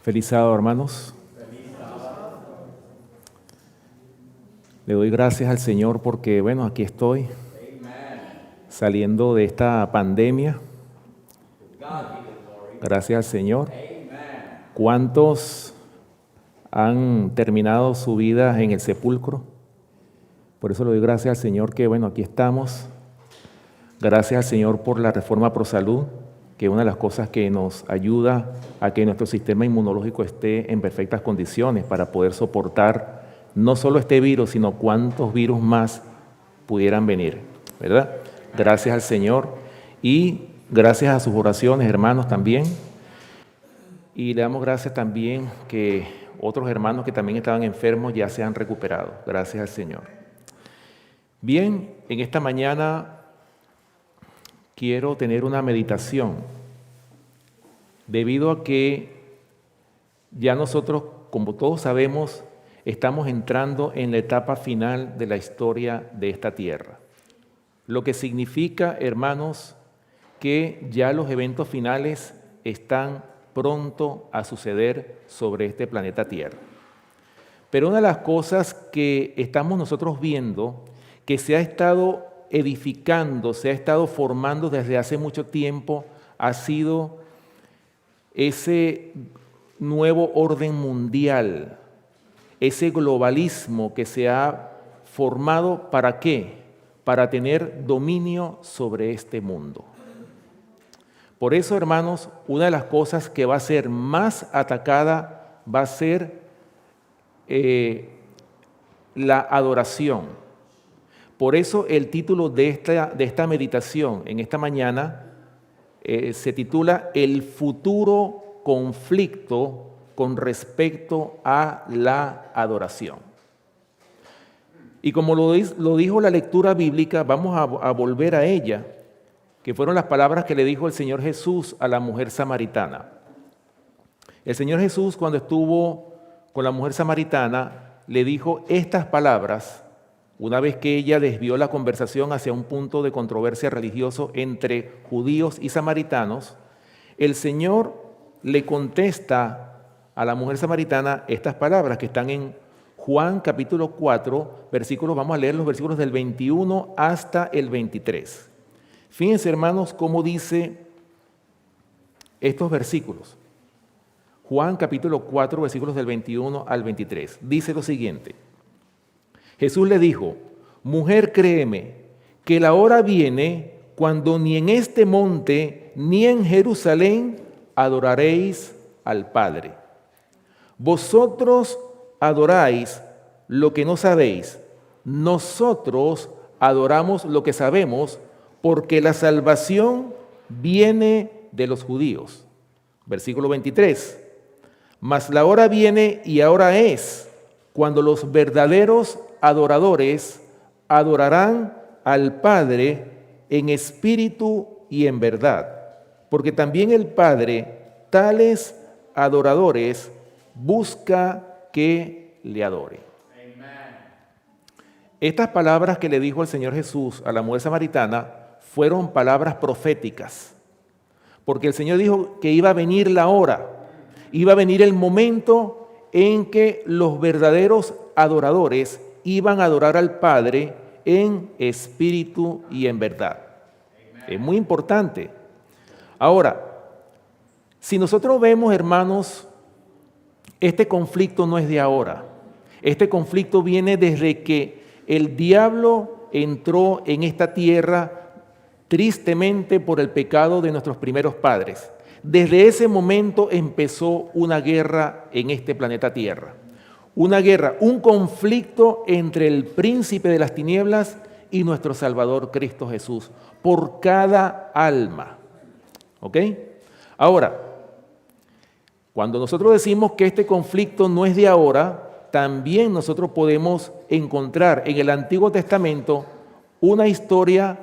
Feliz sábado, hermanos. Le doy gracias al Señor porque, bueno, aquí estoy saliendo de esta pandemia. Gracias al Señor. ¿Cuántos han terminado su vida en el sepulcro? Por eso le doy gracias al Señor que, bueno, aquí estamos. Gracias al Señor por la reforma ProSalud, que es una de las cosas que nos ayuda a que nuestro sistema inmunológico esté en perfectas condiciones para poder soportar no solo este virus, sino cuántos virus más pudieran venir, ¿verdad? Gracias al Señor y gracias a sus oraciones, hermanos, también. Y le damos gracias también que otros hermanos que también estaban enfermos ya se han recuperado. Gracias al Señor. Bien, en esta mañana quiero tener una meditación, debido a que ya nosotros, como todos sabemos, estamos entrando en la etapa final de la historia de esta tierra. Lo que significa, hermanos, que ya los eventos finales están pronto a suceder sobre este planeta Tierra. Pero una de las cosas que estamos nosotros viendo, que se ha estado edificando, se ha estado formando desde hace mucho tiempo, ha sido ese nuevo orden mundial, ese globalismo que se ha formado. ¿Para qué? Para tener dominio sobre este mundo. Por eso, hermanos, una de las cosas que va a ser más atacada va a ser la adoración. Por eso el título de esta meditación en esta mañana se titula El futuro conflicto con respecto a la adoración. Y como lo dijo la lectura bíblica, vamos a volver a ella, que fueron las palabras que le dijo el Señor Jesús a la mujer samaritana. El Señor Jesús, cuando estuvo con la mujer samaritana, le dijo estas palabras, una vez que ella desvió la conversación hacia un punto de controversia religioso entre judíos y samaritanos. El Señor le contesta a la mujer samaritana estas palabras que están en Juan capítulo 4, versículos, vamos a leer los versículos del 21 hasta el 23. Fíjense, hermanos, cómo dice estos versículos. Juan capítulo 4, versículos del 21 al 23. Dice lo siguiente. Jesús le dijo: mujer, créeme, que la hora viene cuando ni en este monte ni en Jerusalén adoraréis al Padre. Vosotros adoráis lo que no sabéis. Nosotros adoramos lo que sabemos, porque la salvación viene de los judíos. Versículo 23. Mas la hora viene y ahora es, cuando los verdaderos adoradores adorarán al Padre en espíritu y en verdad, porque también el Padre tales adoradores busca que le adoren. Estas palabras que le dijo el Señor Jesús a la mujer samaritana fueron palabras proféticas, porque el Señor dijo que iba a venir la hora, iba a venir el momento en que los verdaderos adoradores iban a adorar al Padre en espíritu y en verdad. Es muy importante. Ahora, si nosotros vemos, hermanos, este conflicto no es de ahora. Este conflicto viene desde que el diablo entró en esta tierra tristemente por el pecado de nuestros primeros padres. Desde ese momento empezó una guerra en este planeta Tierra. Una guerra, un conflicto entre el príncipe de las tinieblas y nuestro Salvador Cristo Jesús, por cada alma. ¿Ok? Ahora, cuando nosotros decimos que este conflicto no es de ahora, también nosotros podemos encontrar en el Antiguo Testamento una historia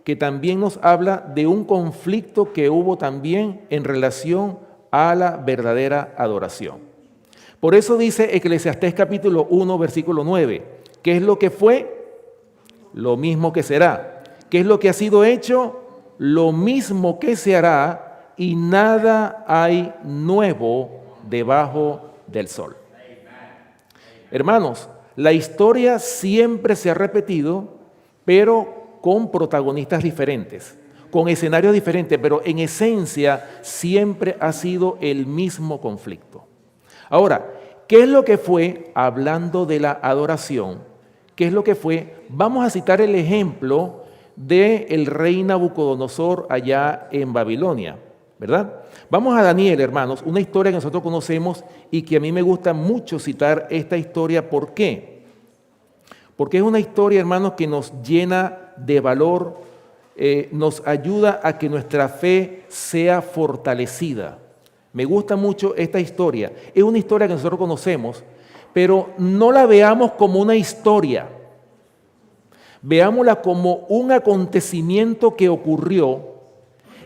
que también nos habla de un conflicto que hubo también en relación a la verdadera adoración. Por eso dice Eclesiastés capítulo 1, versículo 9, ¿qué es lo que fue? Lo mismo que será. ¿Qué es lo que ha sido hecho? Lo mismo que se hará, y nada hay nuevo debajo del sol. Hermanos, la historia siempre se ha repetido, pero con protagonistas diferentes, con escenarios diferentes, pero en esencia siempre ha sido el mismo conflicto. Ahora, ¿qué es lo que fue, hablando de la adoración? ¿Qué es lo que fue? Vamos a citar el ejemplo del rey Nabucodonosor allá en Babilonia, ¿verdad? Vamos a Daniel, hermanos, una historia que nosotros conocemos y que a mí me gusta mucho citar esta historia. ¿Por qué? Porque es una historia, hermanos, que nos llena de valor, nos ayuda a que nuestra fe sea fortalecida. Me gusta mucho esta historia. Es una historia que nosotros conocemos, pero no la veamos como una historia. Veámosla como un acontecimiento que ocurrió.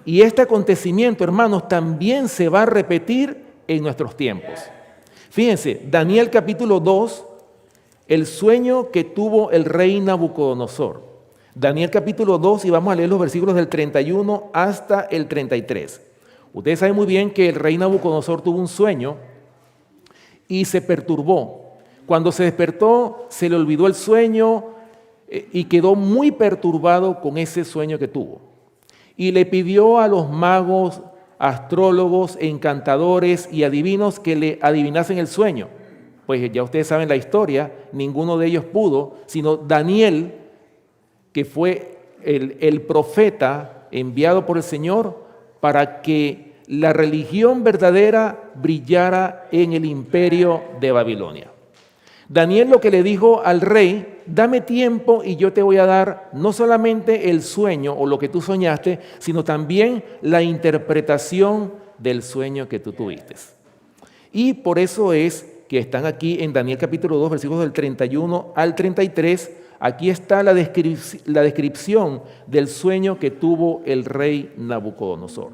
Y este acontecimiento, hermanos, también se va a repetir en nuestros tiempos. Fíjense, Daniel capítulo 2, el sueño que tuvo el rey Nabucodonosor. Daniel capítulo 2, y vamos a leer los versículos del 31 hasta el 33. Ustedes saben muy bien que el rey Nabucodonosor tuvo un sueño y se perturbó. Cuando se despertó, se le olvidó el sueño y quedó muy perturbado con ese sueño que tuvo. Y le pidió a los magos, astrólogos, encantadores y adivinos que le adivinasen el sueño. Pues ya ustedes saben la historia, ninguno de ellos pudo, sino Daniel, que fue el profeta enviado por el Señor para que la religión verdadera brillara en el imperio de Babilonia. Daniel lo que le dijo al rey: dame tiempo y yo te voy a dar no solamente el sueño o lo que tú soñaste, sino también la interpretación del sueño que tú tuviste. Y por eso es que están aquí en Daniel capítulo 2, versículos del 31 al 33, aquí está la descripción del sueño que tuvo el rey Nabucodonosor.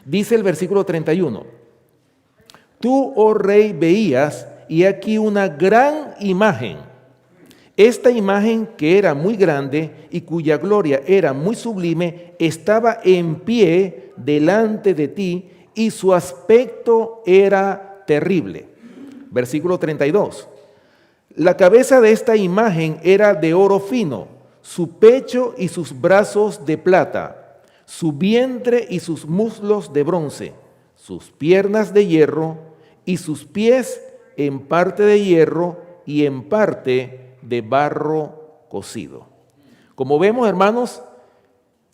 Dice el versículo 31, tú, oh rey, veías, y aquí una gran imagen. Esta imagen, que era muy grande y cuya gloria era muy sublime, estaba en pie delante de ti y su aspecto era terrible. Versículo 32. La cabeza de esta imagen era de oro fino, su pecho y sus brazos de plata, su vientre y sus muslos de bronce, sus piernas de hierro y sus pies en parte de hierro y en parte de barro cocido. Como vemos, hermanos,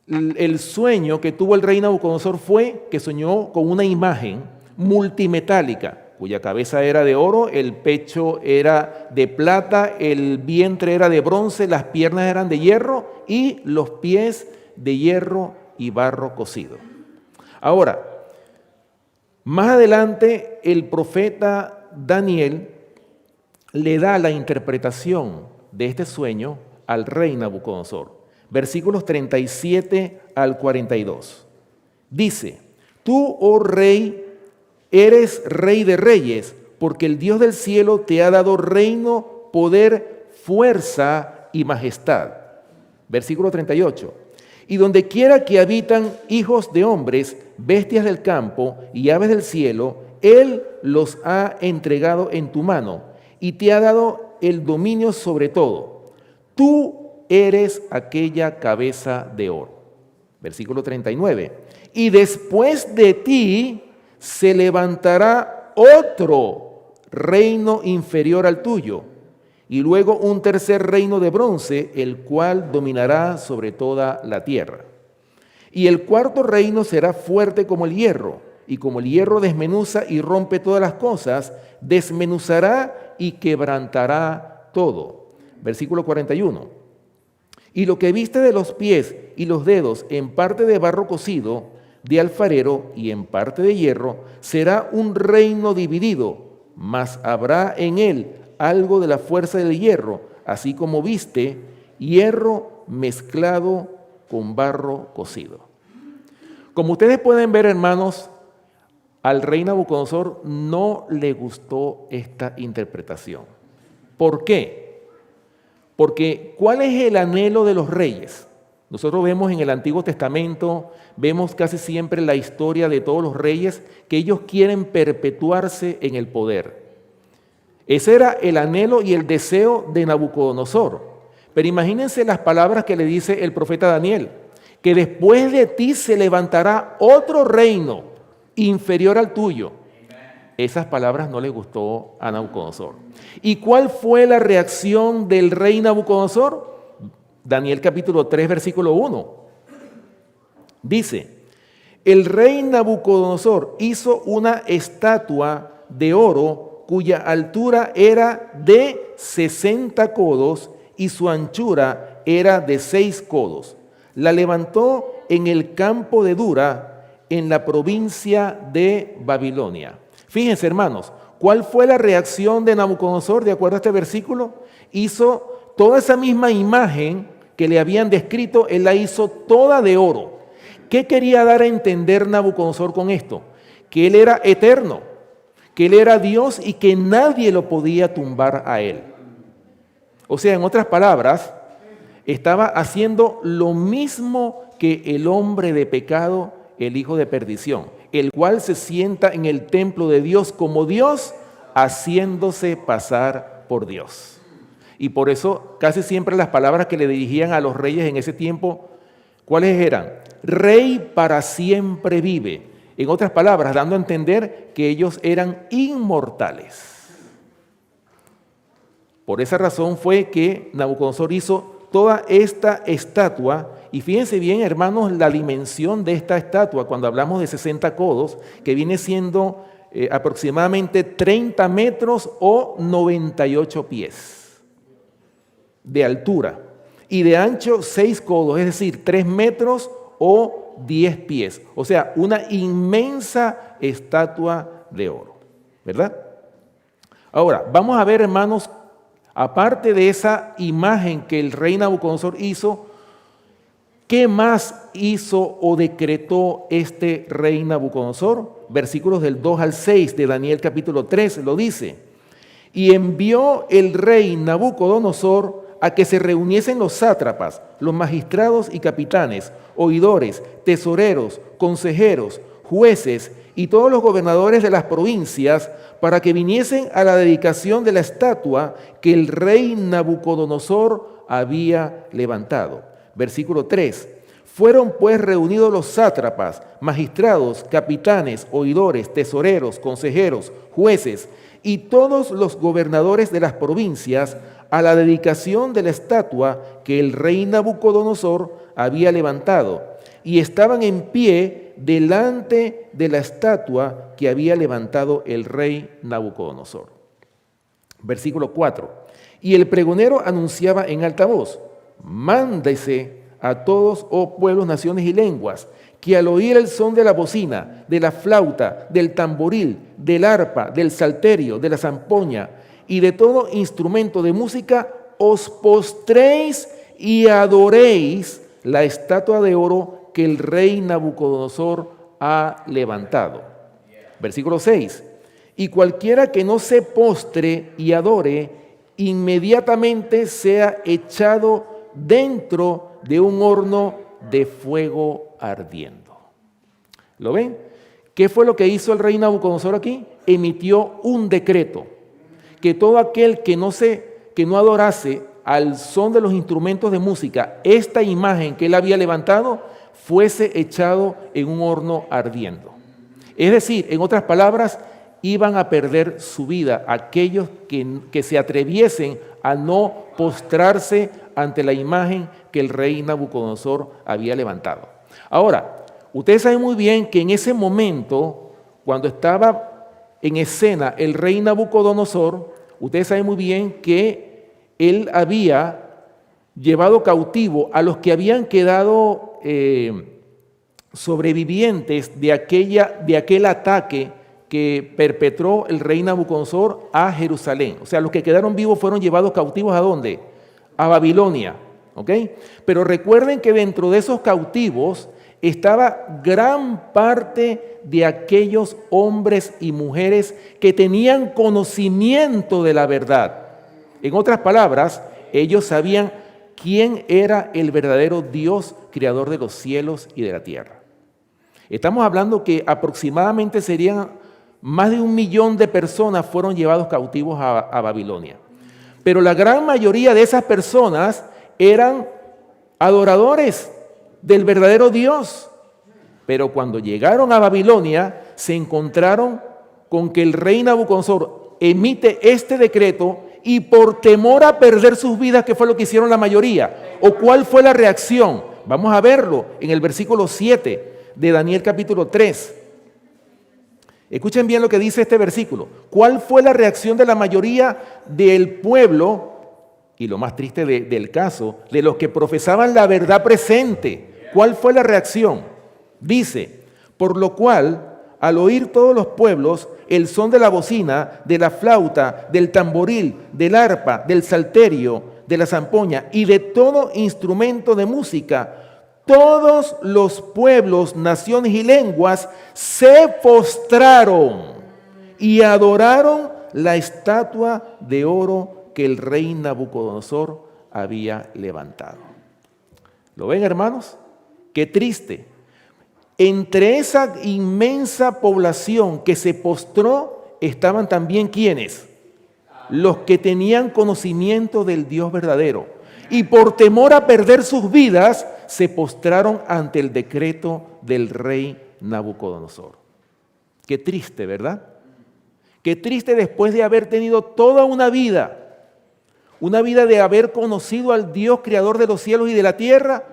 el sueño que tuvo el rey Nabucodonosor fue que soñó con una imagen multimetálica, cuya cabeza era de oro, el pecho era de plata, el vientre era de bronce, las piernas eran de hierro y los pies de hierro y barro cocido. Ahora, más adelante el profeta Daniel le da la interpretación de este sueño al rey Nabucodonosor. Versículos 37 al 42. Dice, tú, oh rey, eres rey de reyes, porque el Dios del cielo te ha dado reino, poder, fuerza y majestad. Versículo 38. Y donde quiera que habitan hijos de hombres, bestias del campo y aves del cielo, Él los ha entregado en tu mano y te ha dado el dominio sobre todo. Tú eres aquella cabeza de oro. Versículo 39. Y después de ti se levantará otro reino inferior al tuyo, y luego un tercer reino de bronce, el cual dominará sobre toda la tierra. Y el cuarto reino será fuerte como el hierro, y como el hierro desmenuza y rompe todas las cosas, desmenuzará y quebrantará todo. Versículo 41. Y lo que viste de los pies y los dedos en parte de barro cocido, de alfarero y en parte de hierro, será un reino dividido, mas habrá en él algo de la fuerza del hierro, así como viste hierro mezclado con barro cocido. Como ustedes pueden ver, hermanos, al rey Nabucodonosor no le gustó esta interpretación. ¿Por qué? Porque ¿cuál es el anhelo de los reyes? Nosotros vemos en el Antiguo Testamento, vemos casi siempre la historia de todos los reyes que ellos quieren perpetuarse en el poder. Ese era el anhelo y el deseo de Nabucodonosor. Pero imagínense las palabras que le dice el profeta Daniel, que después de ti se levantará otro reino inferior al tuyo. Esas palabras no le gustó a Nabucodonosor. ¿Y cuál fue la reacción del rey Nabucodonosor? Daniel capítulo 3, versículo 1. Dice, el rey Nabucodonosor hizo una estatua de oro cuya altura era de 60 codos y su anchura era de 6 codos. La levantó en el campo de Dura, en la provincia de Babilonia. Fíjense, hermanos, ¿cuál fue la reacción de Nabucodonosor de acuerdo a este versículo? Hizo toda esa misma imagen que le habían descrito, él la hizo toda de oro. ¿Qué quería dar a entender Nabucodonosor con esto? Que él era eterno, que él era Dios y que nadie lo podía tumbar a él. O sea, en otras palabras, estaba haciendo lo mismo que el hombre de pecado, el hijo de perdición, el cual se sienta en el templo de Dios como Dios, haciéndose pasar por Dios. Y por eso casi siempre las palabras que le dirigían a los reyes en ese tiempo, ¿cuáles eran? Rey para siempre vive. En otras palabras, dando a entender que ellos eran inmortales. Por esa razón fue que Nabucodonosor hizo toda esta estatua. Y fíjense bien, hermanos, la dimensión de esta estatua, cuando hablamos de 60 codos, que viene siendo aproximadamente 30 metros o 98 pies de altura, y de ancho 6 codos, es decir, 3 metros o 10 pies. O sea, una inmensa estatua de oro, ¿verdad? Ahora, vamos a ver, hermanos, aparte de esa imagen que el rey Nabucodonosor hizo, ¿qué más hizo o decretó este rey Nabucodonosor? Versículos del 2 al 6 de Daniel capítulo 3 lo dice. Y envió el rey Nabucodonosor a que se reuniesen los sátrapas, los magistrados y capitanes, oidores, tesoreros, consejeros, jueces y todos los gobernadores de las provincias para que viniesen a la dedicación de la estatua que el rey Nabucodonosor había levantado. Versículo 3. Fueron pues reunidos los sátrapas, magistrados, capitanes, oidores, tesoreros, consejeros, jueces y todos los gobernadores de las provincias a la dedicación de la estatua que el rey Nabucodonosor había levantado, y estaban en pie delante de la estatua que había levantado el rey Nabucodonosor. Versículo 4. Y el pregonero anunciaba en alta voz: mándese a todos, oh pueblos, naciones y lenguas, que al oír el son de la bocina, de la flauta, del tamboril, del arpa, del salterio, de la zampoña y de todo instrumento de música, os postréis y adoréis la estatua de oro que el rey Nabucodonosor ha levantado. Versículo 6. Y cualquiera que no se postre y adore, inmediatamente sea echado dentro de un horno de fuego ardiendo. ¿Lo ven? ¿Qué fue lo que hizo el rey Nabucodonosor aquí? Emitió un decreto que todo aquel que no adorase al son de los instrumentos de música esta imagen que él había levantado, fuese echado en un horno ardiendo. Es decir, en otras palabras, iban a perder su vida aquellos que se atreviesen a no postrarse ante la imagen que el rey Nabucodonosor había levantado. Ahora, ustedes saben muy bien que en ese momento, cuando estaba en escena el rey Nabucodonosor, ustedes saben muy bien que él había llevado cautivo a los que habían quedado sobrevivientes de aquel ataque que perpetró el rey Nabucodonosor a Jerusalén. O sea, los que quedaron vivos fueron llevados cautivos ¿a dónde? A Babilonia. ¿Ok? Pero recuerden que dentro de esos cautivos estaba gran parte de aquellos hombres y mujeres que tenían conocimiento de la verdad. En otras palabras, ellos sabían quién era el verdadero Dios, creador de los cielos y de la tierra. Estamos hablando que aproximadamente serían más de 1 millón de personas fueron llevados cautivos a Babilonia. Pero la gran mayoría de esas personas eran adoradores del verdadero Dios. Pero cuando llegaron a Babilonia, se encontraron con que el rey Nabucodonosor emite este decreto y por temor a perder sus vidas, ¿qué fue lo que hicieron la mayoría? ¿O cuál fue la reacción? Vamos a verlo en el versículo 7 de Daniel capítulo 3. Escuchen bien lo que dice este versículo. ¿Cuál fue la reacción de la mayoría del pueblo? Y lo más triste del caso, de los que profesaban la verdad presente. ¿Cuál fue la reacción? Dice, por lo cual, al oír todos los pueblos el son de la bocina, de la flauta, del tamboril, del arpa, del salterio, de la zampoña y de todo instrumento de música, todos los pueblos, naciones y lenguas se postraron y adoraron la estatua de oro que el rey Nabucodonosor había levantado. ¿Lo ven, hermanos? Qué triste. Entre esa inmensa población que se postró estaban también ¿quiénes? Los que tenían conocimiento del Dios verdadero. Y por temor a perder sus vidas, se postraron ante el decreto del rey Nabucodonosor. Qué triste, ¿verdad? Qué triste después de haber tenido toda una vida de haber conocido al Dios creador de los cielos y de la tierra.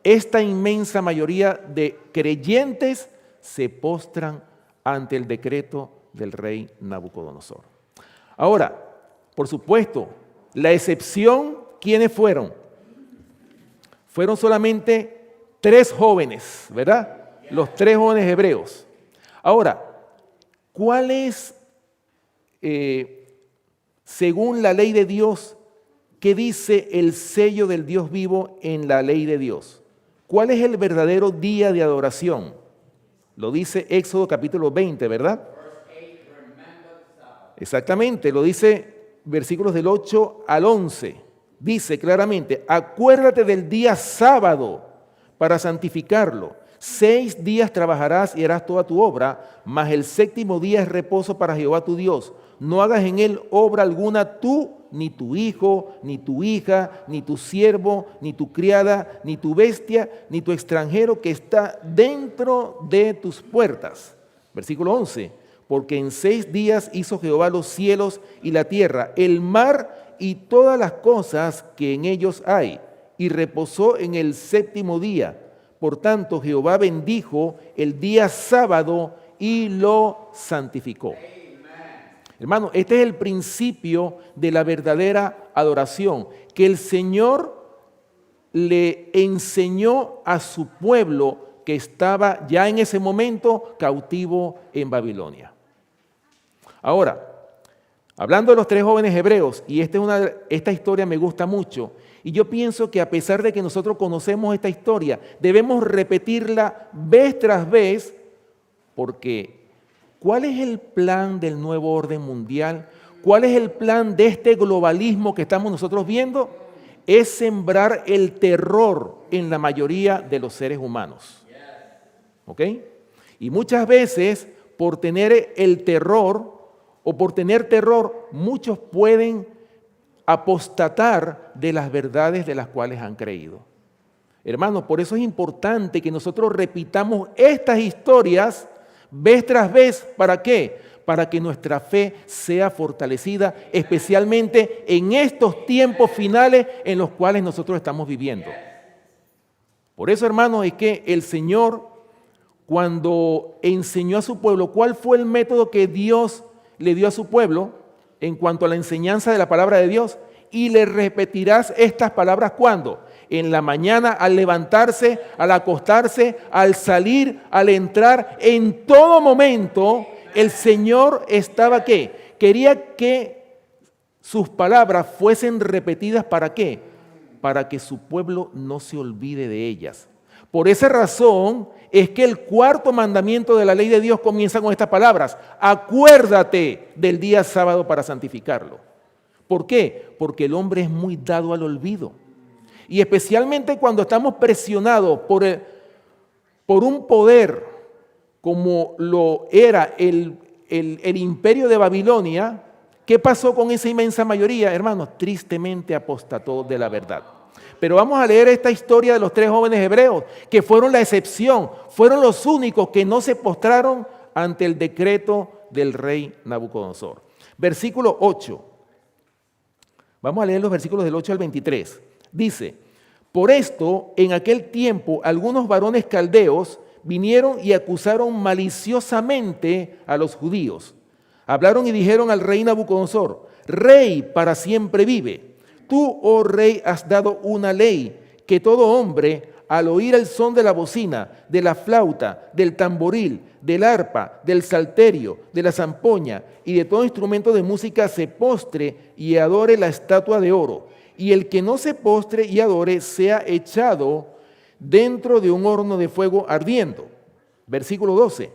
Esta inmensa mayoría de creyentes se postran ante el decreto del rey Nabucodonosor. Ahora, por supuesto, la excepción, ¿quiénes fueron? Fueron solamente 3 jóvenes, ¿verdad? Los 3 jóvenes hebreos. Ahora, ¿cuál es, según la ley de Dios, qué dice el sello del Dios vivo en la ley de Dios? ¿Cuál es el verdadero día de adoración? Lo dice Éxodo capítulo 20, ¿verdad? Exactamente, lo dice versículos del 8 al 11. Dice claramente, acuérdate del día sábado para santificarlo. 6 días trabajarás y harás toda tu obra, mas el 7º día es reposo para Jehová tu Dios. No hagas en él obra alguna tú, ni tu hijo, ni tu hija, ni tu siervo, ni tu criada, ni tu bestia, ni tu extranjero que está dentro de tus puertas. Versículo 11. Porque en 6 días hizo Jehová los cielos y la tierra, el mar y todas las cosas que en ellos hay, y reposó en el 7º día. Por tanto, Jehová bendijo el día sábado y lo santificó. Hermano, este es el principio de la verdadera adoración, que el Señor le enseñó a su pueblo que estaba ya en ese momento cautivo en Babilonia. Ahora, hablando de los 3 jóvenes hebreos, y esta historia me gusta mucho, y yo pienso que a pesar de que nosotros conocemos esta historia, debemos repetirla vez tras vez, porque ¿cuál es el plan del nuevo orden mundial? ¿Cuál es el plan de este globalismo que estamos nosotros viendo? Es sembrar el terror en la mayoría de los seres humanos. ¿Ok? Y muchas veces, por tener el terror, o por tener terror, muchos pueden apostatar de las verdades de las cuales han creído. Hermanos, por eso es importante que nosotros repitamos estas historias vez tras vez. ¿Para qué? Para que nuestra fe sea fortalecida, especialmente en estos tiempos finales en los cuales nosotros estamos viviendo. Por eso, hermanos, es que el Señor, cuando enseñó a su pueblo, ¿cuál fue el método que Dios le dio a su pueblo en cuanto a la enseñanza de la palabra de Dios? Y le repetirás estas palabras, ¿cuándo? En la mañana, al levantarse, al acostarse, al salir, al entrar, en todo momento, el Señor estaba, ¿qué? Quería que sus palabras fuesen repetidas, ¿para qué? Para que su pueblo no se olvide de ellas. Por esa razón es que el 4º mandamiento de la ley de Dios comienza con estas palabras: acuérdate del día sábado para santificarlo. ¿Por qué? Porque el hombre es muy dado al olvido. Y especialmente cuando estamos presionados por un poder como lo era el imperio de Babilonia, ¿qué pasó con esa inmensa mayoría? Hermanos, tristemente apostató de la verdad. Pero vamos a leer esta historia de los 3 jóvenes hebreos, que fueron la excepción, fueron los únicos que no se postraron ante el decreto del rey Nabucodonosor. Versículo 8. Vamos a leer los versículos del 8 al 23. Dice: por esto, en aquel tiempo, algunos varones caldeos vinieron y acusaron maliciosamente a los judíos. Hablaron y dijeron al rey Nabucodonosor: Rey para siempre vive. Tú, oh rey, has dado una ley que todo hombre, al oír el son de la bocina, de la flauta, del tamboril, del arpa, del salterio, de la zampoña y de todo instrumento de música, se postre y adore la estatua de oro. Y el que no se postre y adore sea echado dentro de un horno de fuego ardiendo. Versículo 12.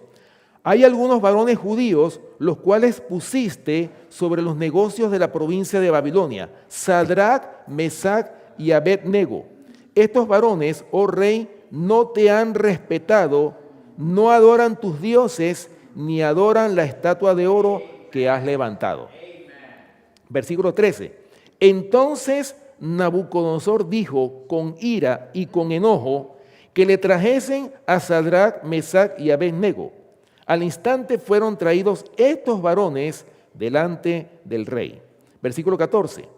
Hay algunos varones judíos, los cuales pusiste sobre los negocios de la provincia de Babilonia, Sadrach, Mesach y Abed-nego. Estos varones, oh rey, no te han respetado, no adoran tus dioses, ni adoran la estatua de oro que has levantado. Versículo 13. Entonces Nabucodonosor dijo con ira y con enojo que le trajesen a Sadrach, Mesach y Abed-nego. Al instante fueron traídos estos varones delante del rey. Versículo 14.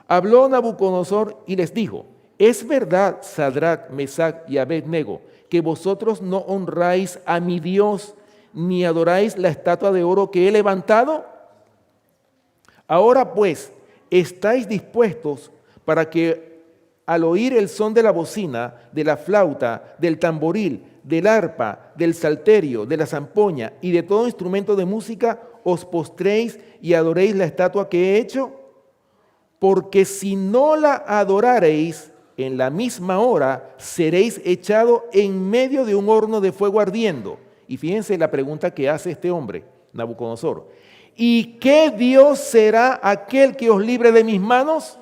Habló Nabucodonosor y les dijo: ¿es verdad, Sadrach, Mesach y Abed-nego, que vosotros no honráis a mi Dios, ni adoráis la estatua de oro que he levantado? Ahora pues, ¿estáis dispuestos para que al oír el son de la bocina, de la flauta, del tamboril, del arpa, del salterio, de la zampoña y de todo instrumento de música, os postréis y adoréis la estatua que he hecho? Porque si no la adorareis, en la misma hora seréis echado en medio de un horno de fuego ardiendo. Y fíjense la pregunta que hace este hombre, Nabucodonosor. ¿Y qué Dios será aquel que os libre de mis manos?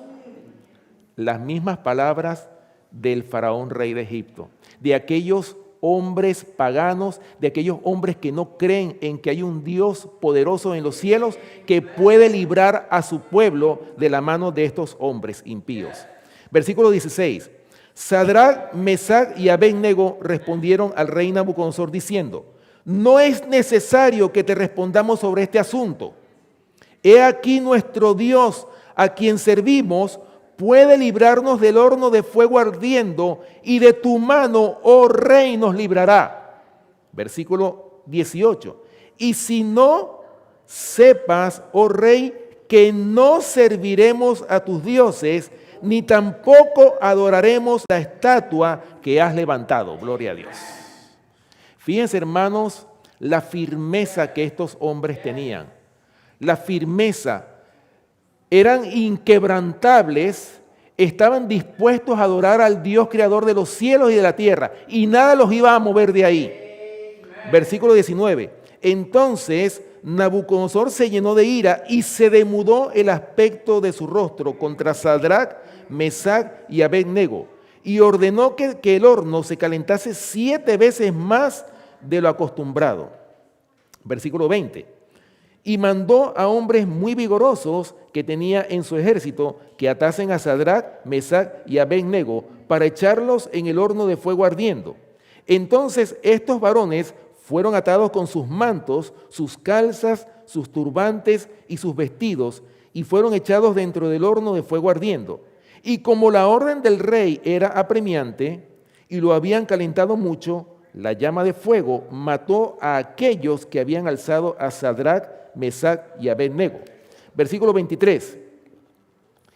Las mismas palabras del faraón rey de Egipto, de aquellos hombres paganos, de aquellos hombres que no creen en que hay un Dios poderoso en los cielos que puede librar a su pueblo de la mano de estos hombres impíos. Versículo 16. Sadrach, Mesach y Abed-nego respondieron al rey Nabucodonosor diciendo: no es necesario que te respondamos sobre este asunto. He aquí nuestro Dios, a quien servimos, puede librarnos del horno de fuego ardiendo, y de tu mano, oh rey, nos librará. Versículo 18. Y si no, sepas, oh rey, que no serviremos a tus dioses, ni tampoco adoraremos la estatua que has levantado. Gloria a Dios. Fíjense, hermanos, la firmeza que estos hombres tenían. La firmeza. Eran inquebrantables, estaban dispuestos a adorar al Dios creador de los cielos y de la tierra, y nada los iba a mover de ahí. Versículo 19. Entonces Nabucodonosor se llenó de ira y se demudó el aspecto de su rostro contra Sadrach, Mesach y Abed-nego, y ordenó que el horno se calentase 7 veces más de lo acostumbrado. Versículo 20. Y mandó a hombres muy vigorosos que tenía en su ejército que atasen a Sadrach, Mesach y Abed-nego para echarlos en el horno de fuego ardiendo. Entonces estos varones fueron atados con sus mantos, sus calzas, sus turbantes y sus vestidos, y fueron echados dentro del horno de fuego ardiendo. Y como la orden del rey era apremiante y lo habían calentado mucho, la llama de fuego mató a aquellos que habían alzado a Sadrach, Mesach y Abed-nego. Versículo 23.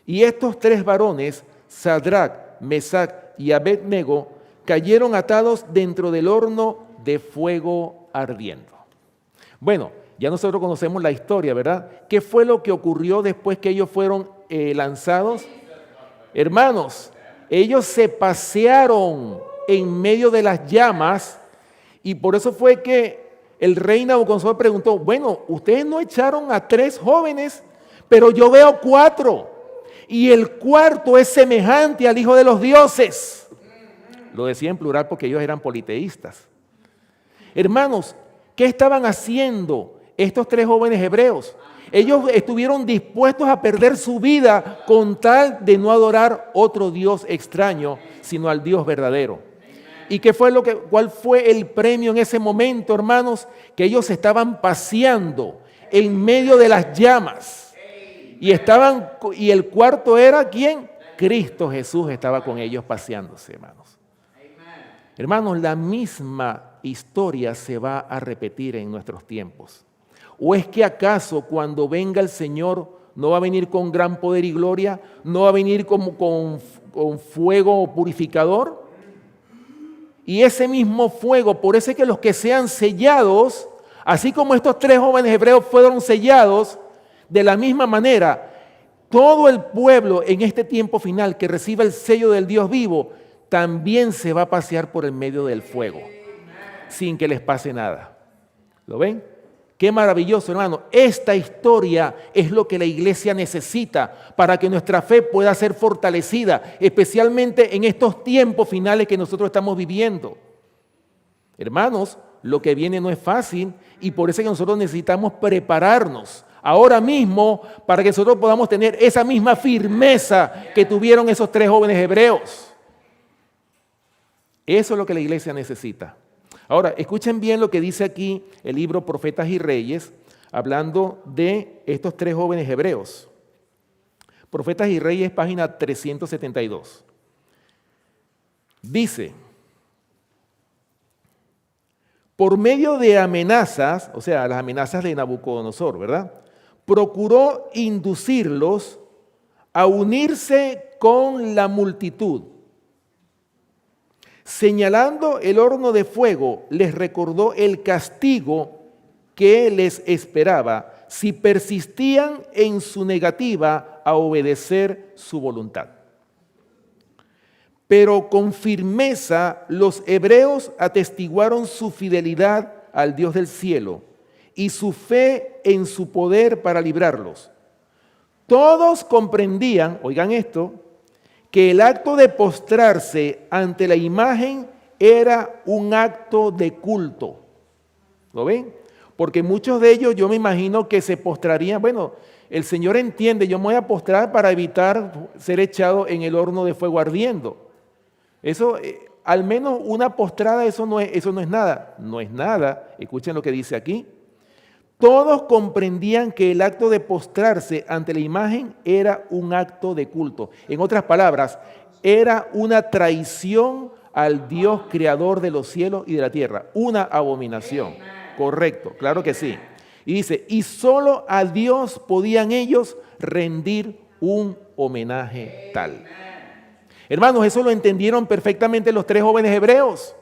Y estos 3 varones, Sadrach, Mesach y Abed-nego, cayeron atados dentro del horno de fuego ardiendo. Bueno, ya nosotros conocemos la historia, ¿verdad? ¿Qué fue lo que ocurrió después que ellos fueron lanzados? Hermanos, ellos se pasearon en medio de las llamas, y por eso fue que el rey Nabucodonosor preguntó: bueno, ustedes no echaron a 3 jóvenes, pero yo veo 4. y el cuarto es semejante al Hijo de los dioses. Lo decía en plural porque ellos eran politeístas. Hermanos, ¿qué estaban haciendo estos tres jóvenes hebreos? Ellos estuvieron dispuestos a perder su vida con tal de no adorar otro Dios extraño, sino al Dios verdadero. ¿Y cuál fue el premio en ese momento, hermanos? Que ellos estaban paseando en medio de las llamas. Y el cuarto era ¿quién? Cristo Jesús estaba con ellos paseándose, hermanos. Hermanos, la misma historia se va a repetir en nuestros tiempos. ¿O es que acaso cuando venga el Señor no va a venir con gran poder y gloria? ¿No va a venir con fuego purificador? Y ese mismo fuego, por eso es que los que sean sellados, así como estos tres jóvenes hebreos fueron sellados, de la misma manera, todo el pueblo en este tiempo final que reciba el sello del Dios vivo, también se va a pasear por el medio del fuego, sin que les pase nada. ¿Lo ven? Qué maravilloso, hermano. Esta historia es lo que la iglesia necesita para que nuestra fe pueda ser fortalecida, especialmente en estos tiempos finales que nosotros estamos viviendo. Hermanos, lo que viene no es fácil y por eso es que nosotros necesitamos prepararnos ahora mismo para que nosotros podamos tener esa misma firmeza que tuvieron esos tres jóvenes hebreos. Eso es lo que la iglesia necesita. Ahora, escuchen bien lo que dice aquí el libro Profetas y Reyes, hablando de estos tres jóvenes hebreos. Profetas y Reyes, página 372. Dice, por medio de amenazas, o sea, las amenazas de Nabucodonosor, ¿verdad? Procuró inducirlos a unirse con la multitud. Señalando el horno de fuego, les recordó el castigo que les esperaba si persistían en su negativa a obedecer su voluntad. Pero con firmeza los hebreos atestiguaron su fidelidad al Dios del cielo y su fe en su poder para librarlos. Todos comprendían, oigan esto, que el acto de postrarse ante la imagen era un acto de culto. ¿Lo ven? Porque muchos de ellos yo me imagino que se postrarían. Bueno, el Señor entiende, yo me voy a postrar para evitar ser echado en el horno de fuego ardiendo. Eso, al menos una postrada, eso no es nada. No es nada. Escuchen lo que dice aquí. Todos comprendían que el acto de postrarse ante la imagen era un acto de culto. En otras palabras, era una traición al Dios creador de los cielos y de la tierra. Una abominación. Correcto, claro que sí. Y dice, y solo a Dios podían ellos rendir un homenaje tal. Hermanos, eso lo entendieron perfectamente los tres jóvenes hebreos.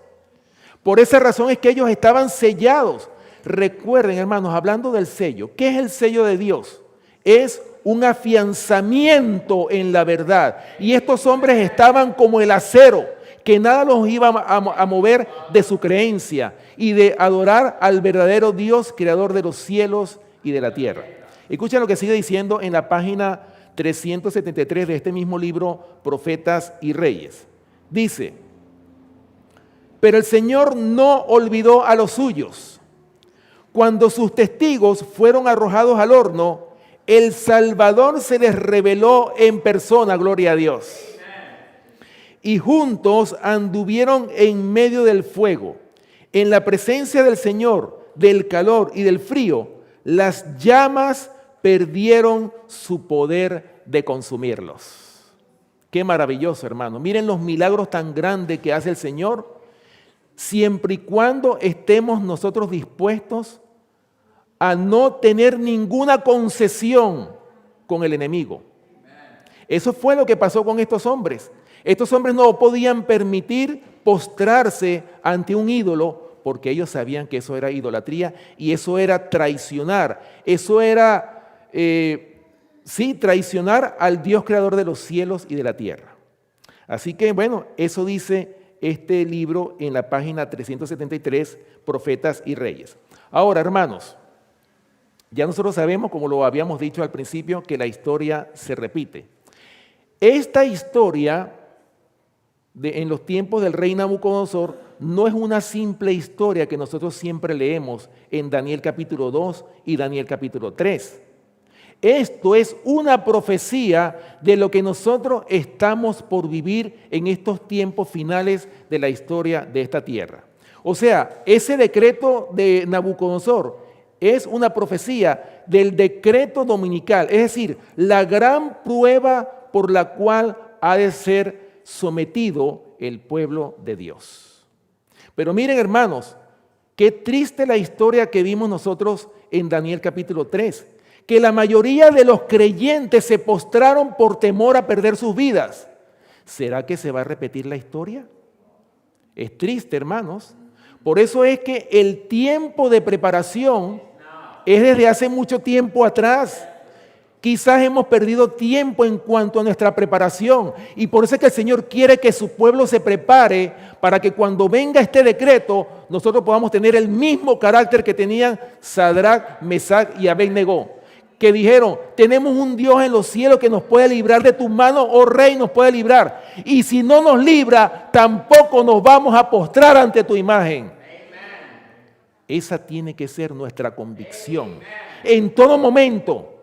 Por esa razón es que ellos estaban sellados. Recuerden, hermanos, hablando del sello, ¿qué es el sello de Dios? Es un afianzamiento en la verdad. Y estos hombres estaban como el acero, que nada los iba a mover de su creencia y de adorar al verdadero Dios, creador de los cielos y de la tierra. Escuchen lo que sigue diciendo en la página 373 de este mismo libro, Profetas y Reyes. Dice, pero el Señor no olvidó a los suyos. Cuando sus testigos fueron arrojados al horno, el Salvador se les reveló en persona, gloria a Dios. Y juntos anduvieron en medio del fuego. En la presencia del Señor, del calor y del frío, las llamas perdieron su poder de consumirlos. Qué maravilloso, hermano. Miren los milagros tan grandes que hace el Señor, siempre y cuando estemos nosotros dispuestos a no tener ninguna concesión con el enemigo. Eso fue lo que pasó con estos hombres. Estos hombres no podían permitir postrarse ante un ídolo porque ellos sabían que eso era idolatría y eso era traicionar. Eso era, traicionar al Dios creador de los cielos y de la tierra. Así que, bueno, eso dice este libro en la página 373, Profetas y Reyes. Ahora, hermanos, ya nosotros sabemos, como lo habíamos dicho al principio, que la historia se repite. Esta historia en los tiempos del rey Nabucodonosor no es una simple historia que nosotros siempre leemos en Daniel capítulo 2 y Daniel capítulo 3. Esto es una profecía de lo que nosotros estamos por vivir en estos tiempos finales de la historia de esta tierra. O sea, ese decreto de Nabucodonosor es una profecía del decreto dominical, es decir, la gran prueba por la cual ha de ser sometido el pueblo de Dios. Pero miren, hermanos, qué triste la historia que vimos nosotros en Daniel capítulo 3, que la mayoría de los creyentes se postraron por temor a perder sus vidas. ¿Será que se va a repetir la historia? Es triste, hermanos. Por eso es que el tiempo de preparación es desde hace mucho tiempo atrás. Quizás hemos perdido tiempo en cuanto a nuestra preparación y por eso es que el Señor quiere que su pueblo se prepare para que cuando venga este decreto nosotros podamos tener el mismo carácter que tenían Sadrach, Mesach y Abed-Negó, que dijeron: tenemos un Dios en los cielos que nos puede librar de tus manos, oh Rey, nos puede librar. Y si no nos libra, tampoco nos vamos a postrar ante tu imagen. Esa tiene que ser nuestra convicción en todo momento,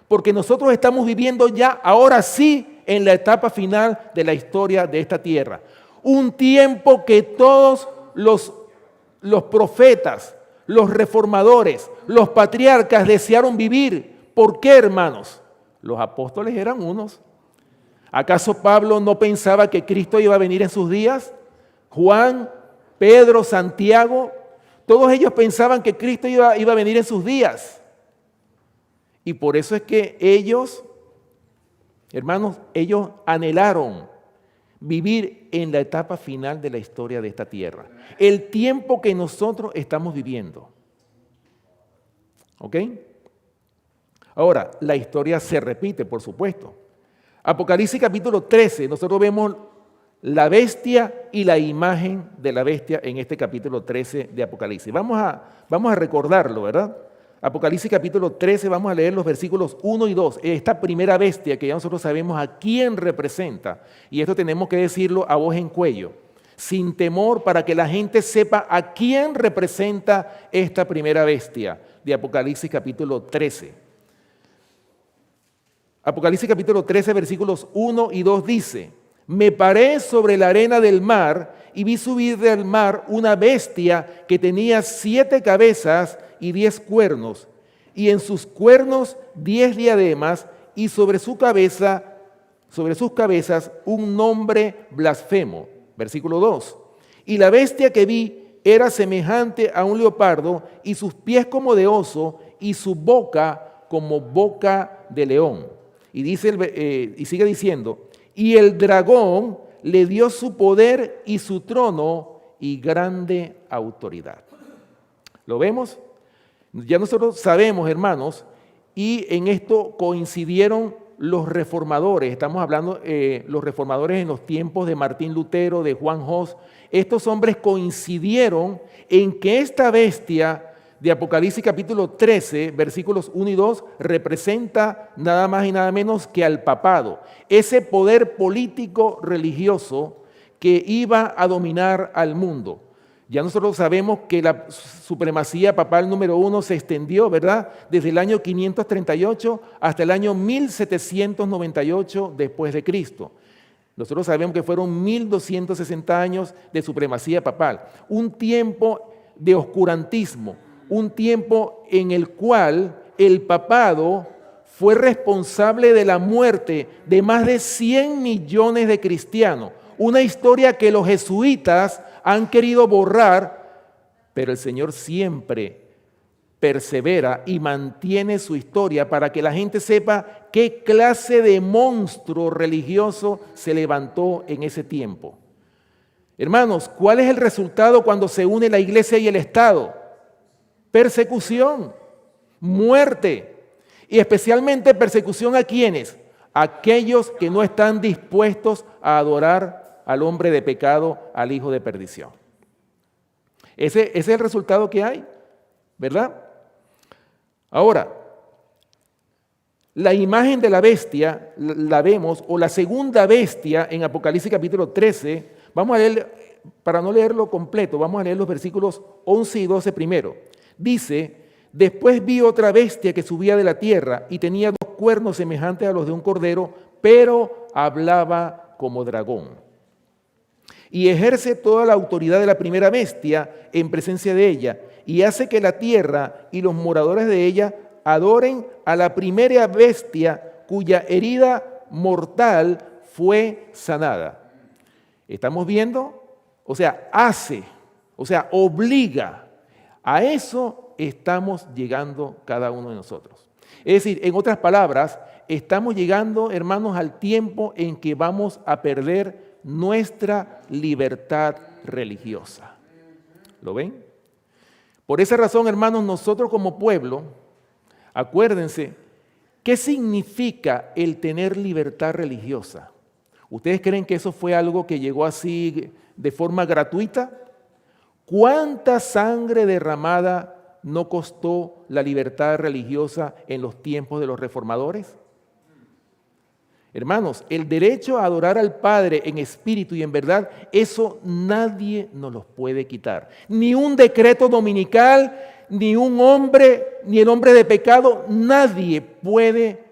porque nosotros estamos viviendo ya, ahora sí, en la etapa final de la historia de esta tierra. Un tiempo que todos los profetas, los reformadores, los patriarcas desearon vivir. ¿Por qué, hermanos? Los apóstoles eran unos. ¿Acaso Pablo no pensaba que Cristo iba a venir en sus días? Juan, Pedro, Santiago, todos ellos pensaban que Cristo iba a venir en sus días. Y por eso es que ellos, hermanos, ellos anhelaron vivir en la etapa final de la historia de esta tierra. El tiempo que nosotros estamos viviendo. ¿Ok? Ahora, la historia se repite, por supuesto. Apocalipsis capítulo 13, nosotros vemos la bestia y la imagen de la bestia en este capítulo 13 de Apocalipsis. Vamos a recordarlo, ¿verdad? Apocalipsis capítulo 13, vamos a leer los versículos 1 y 2. Esta primera bestia que ya nosotros sabemos a quién representa. Y esto tenemos que decirlo a voz en cuello, sin temor, para que la gente sepa a quién representa esta primera bestia de Apocalipsis capítulo 13. Apocalipsis capítulo 13, versículos 1 y 2 dice: me paré sobre la arena del mar y vi subir del mar una bestia que tenía 7 cabezas y 10 cuernos, y en sus cuernos 10 diademas, y sobre sus cabezas un nombre blasfemo. Versículo 2. Y la bestia que vi era semejante a un leopardo, y sus pies como de oso, y su boca como boca de león. Y dice y sigue diciendo: y el dragón le dio su poder y su trono y grande autoridad. ¿Lo vemos? Ya nosotros sabemos, hermanos, y en esto coincidieron los reformadores. Estamos hablando los reformadores en los tiempos de Martín Lutero, de Juan Hus. Estos hombres coincidieron en que esta bestia de Apocalipsis capítulo 13, versículos 1 y 2, representa nada más y nada menos que al papado, ese poder político religioso que iba a dominar al mundo. Ya nosotros sabemos que la supremacía papal número 1 se extendió, ¿verdad?, desde el año 538 hasta el año 1798 después de Cristo. Nosotros sabemos que fueron 1260 años de supremacía papal, un tiempo de oscurantismo, un tiempo en el cual el papado fue responsable de la muerte de más de 100 millones de cristianos. Una historia que los jesuitas han querido borrar, pero el Señor siempre persevera y mantiene su historia para que la gente sepa qué clase de monstruo religioso se levantó en ese tiempo. Hermanos, ¿cuál es el resultado cuando se une la iglesia y el Estado? Persecución, muerte, y especialmente persecución ¿a quiénes? Aquellos que no están dispuestos a adorar al hombre de pecado, al hijo de perdición. Ese es el resultado que hay, ¿verdad? Ahora, la imagen de la bestia la vemos, o la segunda bestia en Apocalipsis capítulo 13. Vamos a leer, para no leerlo completo, vamos a leer los versículos 11 y 12 primero. Dice: después vi otra bestia que subía de la tierra y tenía 2 cuernos semejantes a los de un cordero, pero hablaba como dragón. Y ejerce toda la autoridad de la primera bestia en presencia de ella, y hace que la tierra y los moradores de ella adoren a la primera bestia cuya herida mortal fue sanada. ¿Estamos viendo? O sea, obliga. A eso estamos llegando cada uno de nosotros. Es decir, en otras palabras, estamos llegando, hermanos, al tiempo en que vamos a perder nuestra libertad religiosa. ¿Lo ven? Por esa razón, hermanos, nosotros como pueblo, acuérdense, ¿qué significa el tener libertad religiosa? ¿Ustedes creen que eso fue algo que llegó así de forma gratuita? ¿Cuánta sangre derramada no costó la libertad religiosa en los tiempos de los reformadores? Hermanos, el derecho a adorar al Padre en espíritu y en verdad, eso nadie nos los puede quitar. Ni un decreto dominical, ni un hombre, ni el hombre de pecado, nadie puede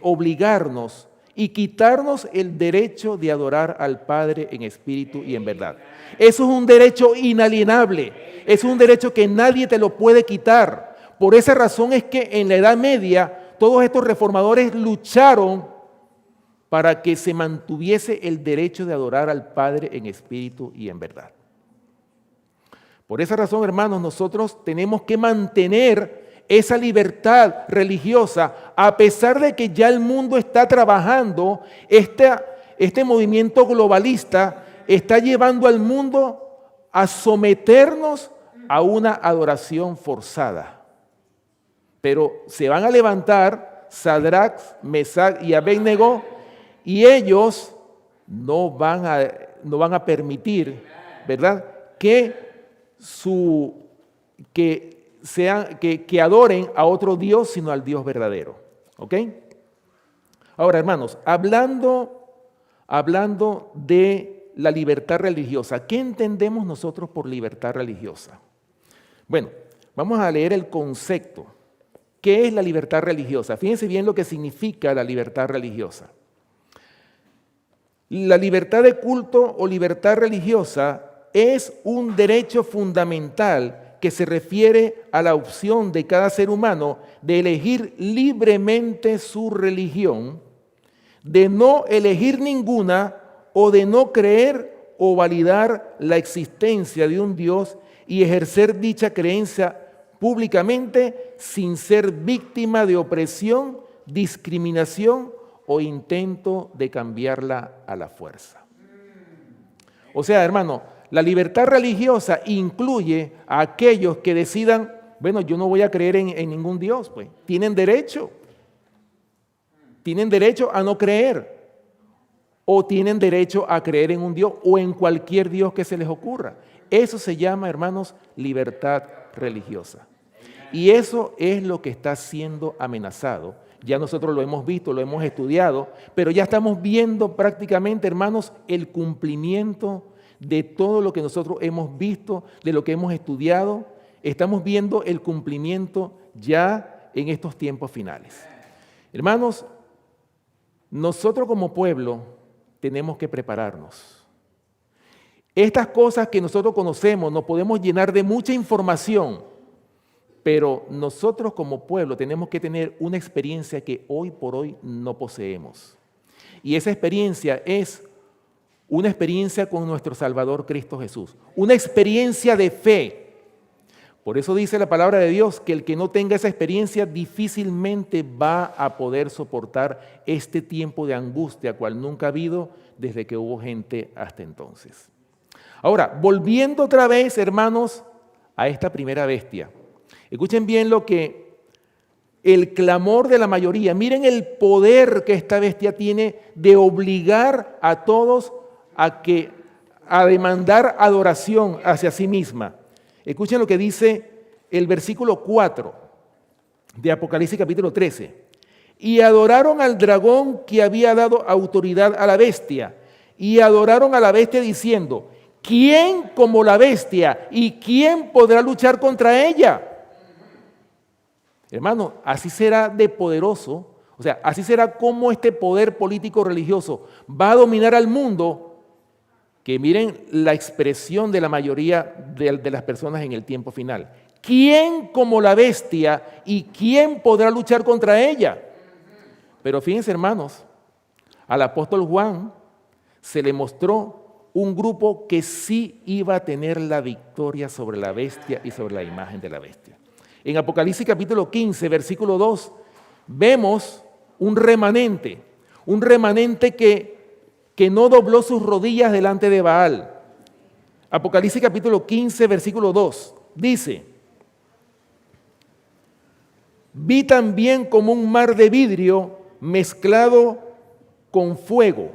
obligarnos y quitarnos el derecho de adorar al Padre en espíritu y en verdad. Eso es un derecho inalienable, es un derecho que nadie te lo puede quitar. Por esa razón es que en la Edad Media todos estos reformadores lucharon para que se mantuviese el derecho de adorar al Padre en espíritu y en verdad. Por esa razón, hermanos, nosotros tenemos que mantener esa libertad religiosa, a pesar de que ya el mundo está trabajando, este movimiento globalista está llevando al mundo a someternos a una adoración forzada. Pero se van a levantar Sadrach, Mesach y Abednego, y ellos no van a permitir, ¿verdad?, que adoren a otro Dios, sino al Dios verdadero. ¿Ok? Ahora, hermanos, hablando de la libertad religiosa, ¿qué entendemos nosotros por libertad religiosa? Bueno, vamos a leer el concepto. ¿Qué es la libertad religiosa? Fíjense bien lo que significa la libertad religiosa. La libertad de culto o libertad religiosa es un derecho fundamental que se refiere a la opción de cada ser humano de elegir libremente su religión, de no elegir ninguna o de no creer o validar la existencia de un Dios y ejercer dicha creencia públicamente sin ser víctima de opresión, discriminación o intento de cambiarla a la fuerza. O sea, hermano, la libertad religiosa incluye a aquellos que decidan, bueno, yo no voy a creer en ningún Dios, pues. Tienen derecho a no creer, o tienen derecho a creer en un Dios o en cualquier Dios que se les ocurra. Eso se llama, hermanos, libertad religiosa. Y eso es lo que está siendo amenazado. Ya nosotros lo hemos visto, lo hemos estudiado, pero ya estamos viendo prácticamente, hermanos, el cumplimiento de todo lo que nosotros hemos visto, de lo que hemos estudiado. Estamos viendo el cumplimiento ya en estos tiempos finales. Hermanos, nosotros como pueblo tenemos que prepararnos. Estas cosas que nosotros conocemos nos podemos llenar de mucha información, pero nosotros como pueblo tenemos que tener una experiencia que hoy por hoy no poseemos. Y esa experiencia es una experiencia con nuestro Salvador Cristo Jesús. Una experiencia de fe. Por eso dice la palabra de Dios que el que no tenga esa experiencia difícilmente va a poder soportar este tiempo de angustia, cual nunca ha habido desde que hubo gente hasta entonces. Ahora, volviendo otra vez, hermanos, a esta primera bestia. Escuchen bien el clamor de la mayoría. Miren el poder que esta bestia tiene de obligar a todos a demandar adoración hacia sí misma. Escuchen lo que dice el versículo 4 de Apocalipsis capítulo 13. y adoraron al dragón que había dado autoridad a la bestia, y adoraron a la bestia diciendo, ¿quién como la bestia y quién podrá luchar contra ella? Hermano, así será de poderoso, o sea, así será como este poder político religioso va a dominar al mundo, que miren la expresión de la mayoría de las personas en el tiempo final. ¿Quién como la bestia y quién podrá luchar contra ella? Pero fíjense, hermanos, al apóstol Juan se le mostró un grupo que sí iba a tener la victoria sobre la bestia y sobre la imagen de la bestia. En Apocalipsis capítulo 15, versículo 2, vemos un remanente que no dobló sus rodillas delante de Baal. Apocalipsis capítulo 15, versículo 2, dice, vi también como un mar de vidrio mezclado con fuego,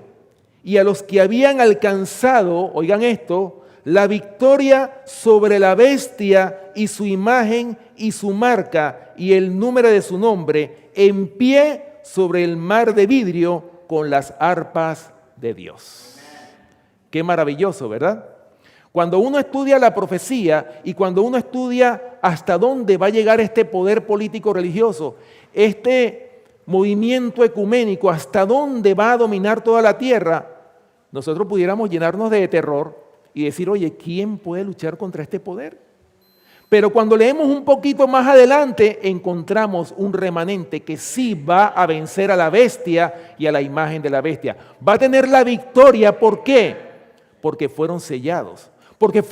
y a los que habían alcanzado, oigan esto, la victoria sobre la bestia y su imagen y su marca y el número de su nombre, en pie sobre el mar de vidrio con las arpas de Dios. Qué maravilloso, ¿verdad? Cuando uno estudia la profecía y cuando uno estudia hasta dónde va a llegar este poder político religioso, este movimiento ecuménico, hasta dónde va a dominar toda la tierra, nosotros pudiéramos llenarnos de terror y decir, oye, ¿quién puede luchar contra este poder? Pero cuando leemos un poquito más adelante, encontramos un remanente que sí va a vencer a la bestia y a la imagen de la bestia. Va a tener la victoria, ¿por qué? Porque fueron sellados, porque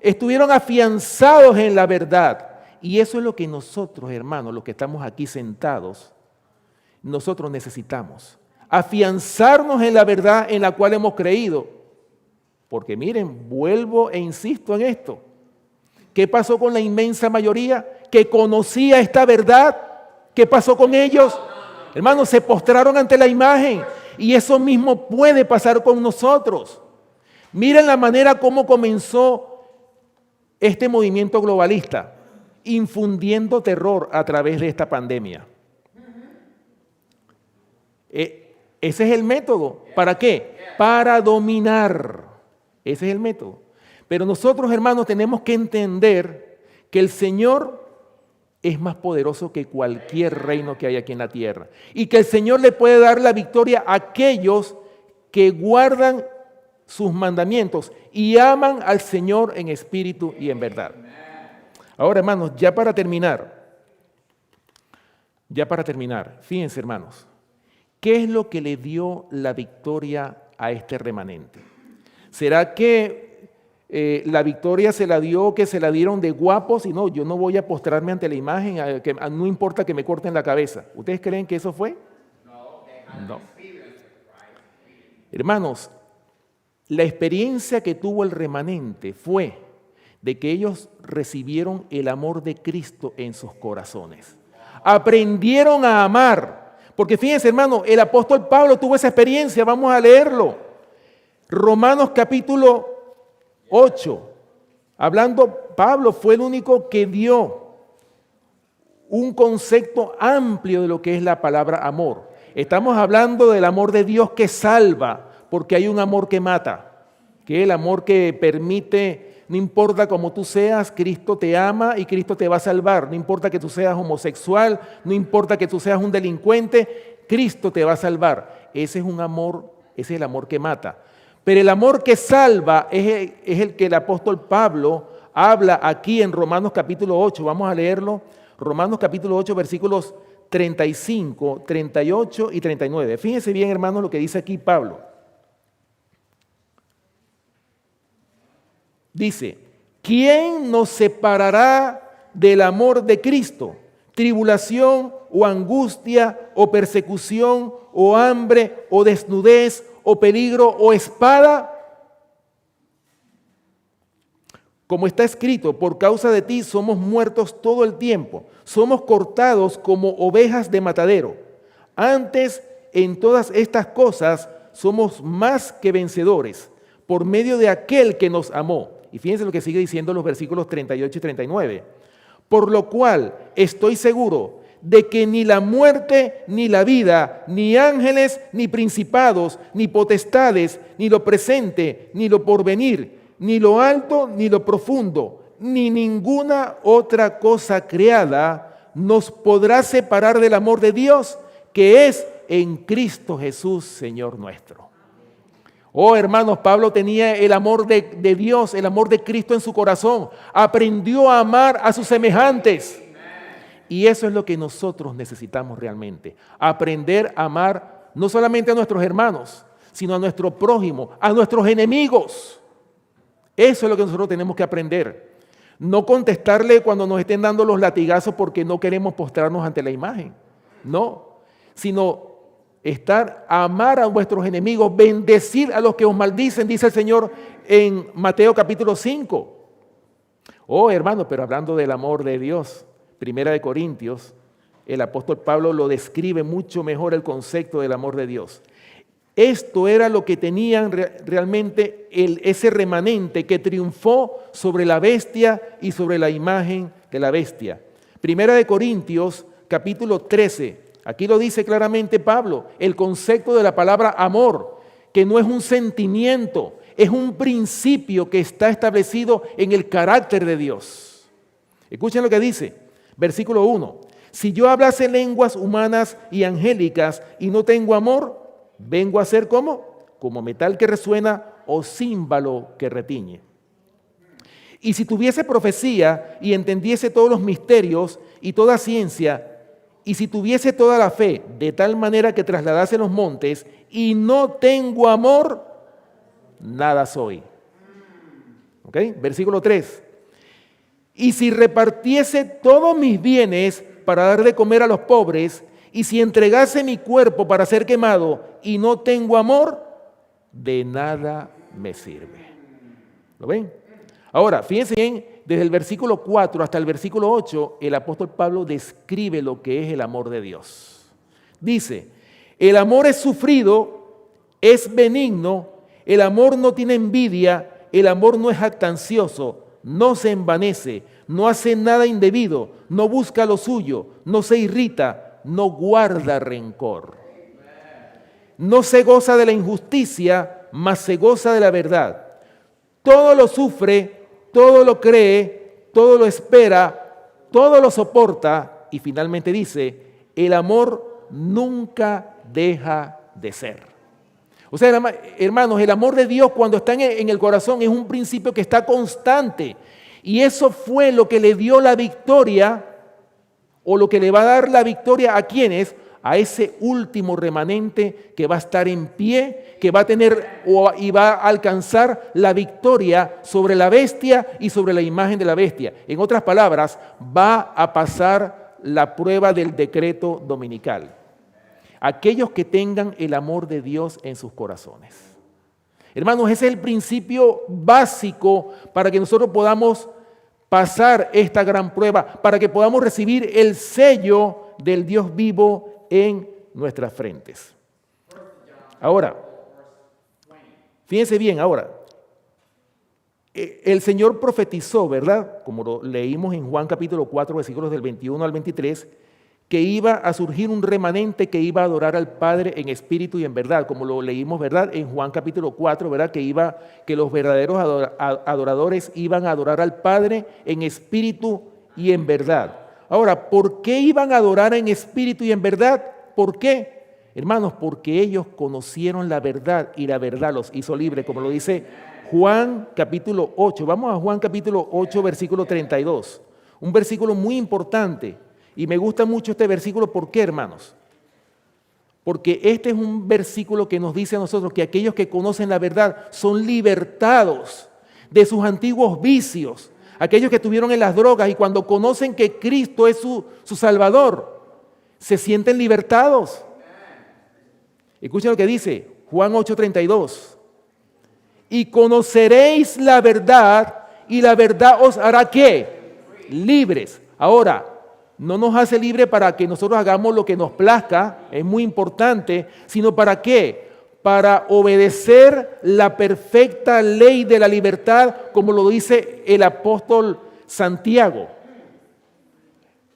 estuvieron afianzados en la verdad. Y eso es lo que nosotros, hermanos, los que estamos aquí sentados, nosotros necesitamos. Afianzarnos en la verdad en la cual hemos creído. Porque miren, vuelvo e insisto en esto. ¿Qué pasó con la inmensa mayoría que conocía esta verdad? ¿Qué pasó con ellos? Hermanos, se postraron ante la imagen. Y eso mismo puede pasar con nosotros. Miren la manera como comenzó este movimiento globalista, infundiendo terror a través de esta pandemia. Ese es el método. ¿Para qué? Para dominar. Ese es el método. Pero nosotros, hermanos, tenemos que entender que el Señor es más poderoso que cualquier reino que hay aquí en la tierra. Y que el Señor le puede dar la victoria a aquellos que guardan sus mandamientos y aman al Señor en espíritu y en verdad. Ahora, hermanos, ya para terminar, fíjense, hermanos, ¿qué es lo que le dio la victoria a este remanente? ¿Será que la victoria se la dieron de guapos y no, yo no voy a postrarme ante la imagen, no importa que me corten la cabeza? ¿Ustedes creen que eso fue? No. Hermanos, la experiencia que tuvo el remanente fue de que ellos recibieron el amor de Cristo en sus corazones. Aprendieron a amar. Porque fíjense, hermano, el apóstol Pablo tuvo esa experiencia. Vamos a leerlo. Romanos capítulo 8. Pablo fue el único que dio un concepto amplio de lo que es la palabra amor. Estamos hablando del amor de Dios que salva, porque hay un amor que mata, que es el amor que permite, no importa cómo tú seas, Cristo te ama y Cristo te va a salvar. No importa que tú seas homosexual, no importa que tú seas un delincuente, Cristo te va a salvar. Ese es un amor, ese es el amor que mata. Pero el amor que salva es el que el apóstol Pablo habla aquí en Romanos capítulo 8. Vamos a leerlo. Romanos capítulo 8, versículos 35, 38 y 39. Fíjense bien, hermanos, lo que dice aquí Pablo. Dice, ¿quién nos separará del amor de Cristo? ¿Tribulación o angustia o persecución o hambre o desnudez o peligro o espada? Como está escrito, por causa de ti somos muertos todo el tiempo, somos cortados como ovejas de matadero. Antes, en todas estas cosas, somos más que vencedores, por medio de aquel que nos amó. Y fíjense lo que sigue diciendo los versículos 38 y 39. Por lo cual estoy seguro de que ni la muerte, ni la vida, ni ángeles, ni principados, ni potestades, ni lo presente, ni lo porvenir, ni lo alto, ni lo profundo, ni ninguna otra cosa creada nos podrá separar del amor de Dios, que es en Cristo Jesús, Señor nuestro. Oh, hermanos, Pablo tenía el amor de Dios, el amor de Cristo en su corazón. Aprendió a amar a sus semejantes. Y eso es lo que nosotros necesitamos realmente. Aprender a amar no solamente a nuestros hermanos, sino a nuestro prójimo, a nuestros enemigos. Eso es lo que nosotros tenemos que aprender. No contestarle cuando nos estén dando los latigazos porque no queremos postrarnos ante la imagen. No, sino amar a vuestros enemigos, bendecir a los que os maldicen, dice el Señor en Mateo capítulo 5. Oh, hermano, pero hablando del amor de Dios, Primera de Corintios, el apóstol Pablo lo describe mucho mejor el concepto del amor de Dios. Esto era lo que tenían realmente ese remanente que triunfó sobre la bestia y sobre la imagen de la bestia. Primera de Corintios, capítulo 13. Aquí lo dice claramente Pablo, el concepto de la palabra amor, que no es un sentimiento, es un principio que está establecido en el carácter de Dios. Escuchen lo que dice, versículo 1. Si yo hablase lenguas humanas y angélicas y no tengo amor, vengo a ser como metal que resuena o címbalo que retiñe. Y si tuviese profecía y entendiese todos los misterios y toda ciencia, y si tuviese toda la fe de tal manera que trasladase los montes y no tengo amor, nada soy. ¿Ok? Versículo 3. Y si repartiese todos mis bienes para dar de comer a los pobres, y si entregase mi cuerpo para ser quemado y no tengo amor, de nada me sirve. ¿Lo ven? Ahora, fíjense bien, desde el versículo 4 hasta el versículo 8, el apóstol Pablo describe lo que es el amor de Dios. Dice, el amor es sufrido, es benigno, el amor no tiene envidia, el amor no es jactancioso, no se envanece, no hace nada indebido, no busca lo suyo, no se irrita, no guarda rencor. No se goza de la injusticia, mas se goza de la verdad. Todo lo sufre, todo lo cree, todo lo espera, todo lo soporta. Y finalmente dice, el amor nunca deja de ser. O sea, hermanos, el amor de Dios cuando está en el corazón es un principio que está constante. Y eso fue lo que le dio la victoria, o lo que le va a dar la victoria a quienes, a ese último remanente que va a estar en pie, que va a tener y va a alcanzar la victoria sobre la bestia y sobre la imagen de la bestia. En otras palabras, va a pasar la prueba del decreto dominical. Aquellos que tengan el amor de Dios en sus corazones. Hermanos, ese es el principio básico para que nosotros podamos pasar esta gran prueba, para que podamos recibir el sello del Dios vivo en nuestras frentes. Ahora, fíjense bien, ahora, el Señor profetizó, ¿verdad? Como lo leímos en Juan capítulo 4, versículos del 21 al 23, que iba a surgir un remanente que iba a adorar al Padre en espíritu y en verdad, como lo leímos, ¿verdad? En Juan capítulo 4, ¿verdad? Que los verdaderos adoradores iban a adorar al Padre en espíritu y en verdad. Ahora, ¿por qué iban a adorar en espíritu y en verdad? ¿Por qué? Hermanos, porque ellos conocieron la verdad y la verdad los hizo libres, como lo dice Juan capítulo 8. Vamos a Juan capítulo 8, versículo 32. Un versículo muy importante. Y me gusta mucho este versículo. ¿Por qué, hermanos? Porque este es un versículo que nos dice a nosotros que aquellos que conocen la verdad son libertados de sus antiguos vicios. Aquellos que estuvieron en las drogas y cuando conocen que Cristo es su Salvador, se sienten libertados. Escuchen lo que dice Juan 8:32. Y conoceréis la verdad y la verdad os hará ¿qué? Libres. Ahora, no nos hace libre para que nosotros hagamos lo que nos plazca, es muy importante, sino para qué? Para obedecer la perfecta ley de la libertad, como lo dice el apóstol Santiago.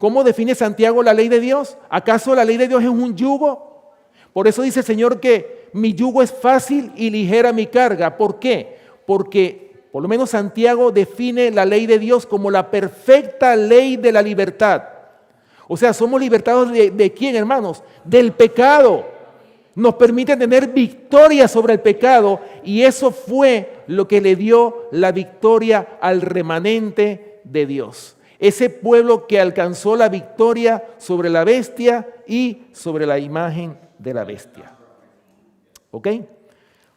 ¿Cómo define Santiago la ley de Dios? ¿Acaso la ley de Dios es un yugo? Por eso dice el Señor que mi yugo es fácil y ligera mi carga. ¿Por qué? Porque por lo menos Santiago define la ley de Dios como la perfecta ley de la libertad. O sea, somos libertados ¿de quién, hermanos? Del pecado. Nos permite tener victoria sobre el pecado y eso fue lo que le dio la victoria al remanente de Dios. Ese pueblo que alcanzó la victoria sobre la bestia y sobre la imagen de la bestia. ¿Ok?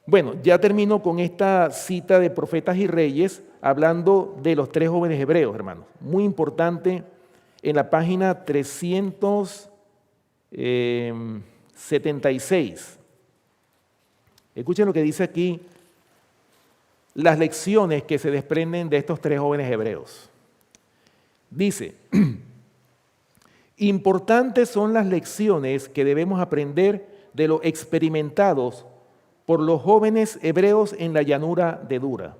Bueno, ya termino con esta cita de Profetas y Reyes, hablando de los 3 jóvenes hebreos, hermanos. Muy importante, en la página 376. Escuchen lo que dice aquí, las lecciones que se desprenden de estos 3 jóvenes hebreos. Dice, importantes son las lecciones que debemos aprender de los experimentados por los jóvenes hebreos en la llanura de Dura.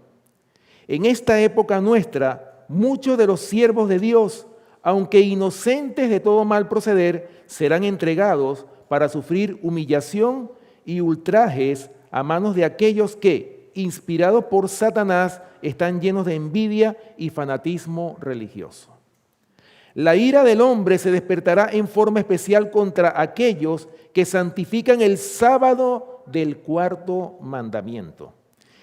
En esta época nuestra, muchos de los siervos de Dios, aunque inocentes de todo mal proceder, serán entregados para sufrir humillación y ultrajes a manos de aquellos que, inspirados por Satanás, están llenos de envidia y fanatismo religioso. La ira del hombre se despertará en forma especial contra aquellos que santifican el sábado del 4º mandamiento.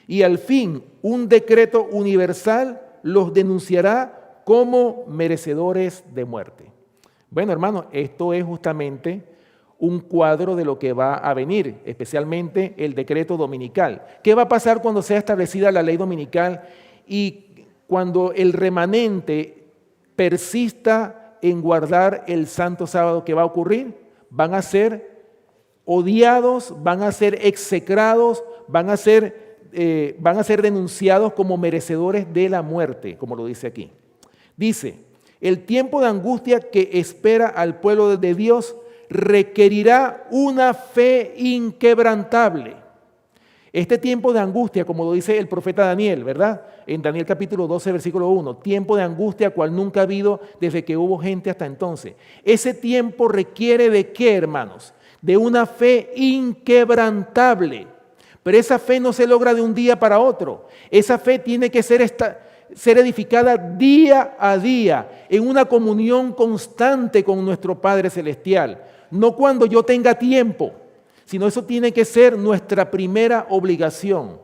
Y al fin, un decreto universal los denunciará como merecedores de muerte. Bueno, hermano, esto es justamente un cuadro de lo que va a venir, especialmente el decreto dominical. ¿Qué va a pasar cuando sea establecida la ley dominical y cuando el remanente persista en guardar el santo sábado? ¿Qué va a ocurrir? Van a ser odiados, van a ser execrados, van a ser denunciados como merecedores de la muerte, como lo dice aquí. Dice, el tiempo de angustia que espera al pueblo de Dios requerirá una fe inquebrantable. Este tiempo de angustia, como lo dice el profeta Daniel, ¿verdad? En Daniel capítulo 12, versículo 1, tiempo de angustia cual nunca ha habido desde que hubo gente hasta entonces. Ese tiempo requiere ¿de qué, hermanos? De una fe inquebrantable. Pero esa fe no se logra de un día para otro. Esa fe tiene que ser edificada día a día, en una comunión constante con nuestro Padre Celestial. No cuando yo tenga tiempo, sino eso tiene que ser nuestra primera obligación.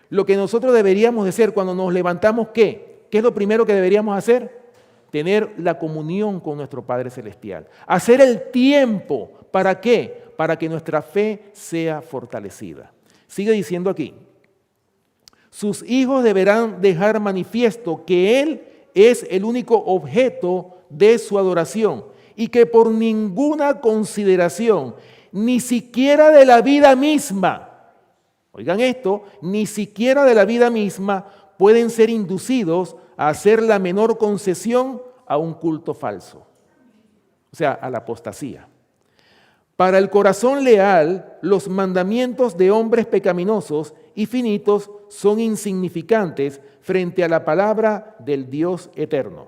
Lo que nosotros deberíamos de hacer cuando nos levantamos, ¿qué? ¿Qué es lo primero que deberíamos hacer? Tener la comunión con nuestro Padre Celestial. Hacer el tiempo, ¿para qué? Para que nuestra fe sea fortalecida. Sigue diciendo aquí, sus hijos deberán dejar manifiesto que Él es el único objeto de su adoración y que por ninguna consideración, ni siquiera de la vida misma, oigan esto, ni siquiera de la vida misma pueden ser inducidos a hacer la menor concesión a un culto falso, o sea, a la apostasía. Para el corazón leal, los mandamientos de hombres pecaminosos y finitos son insignificantes frente a la palabra del Dios eterno.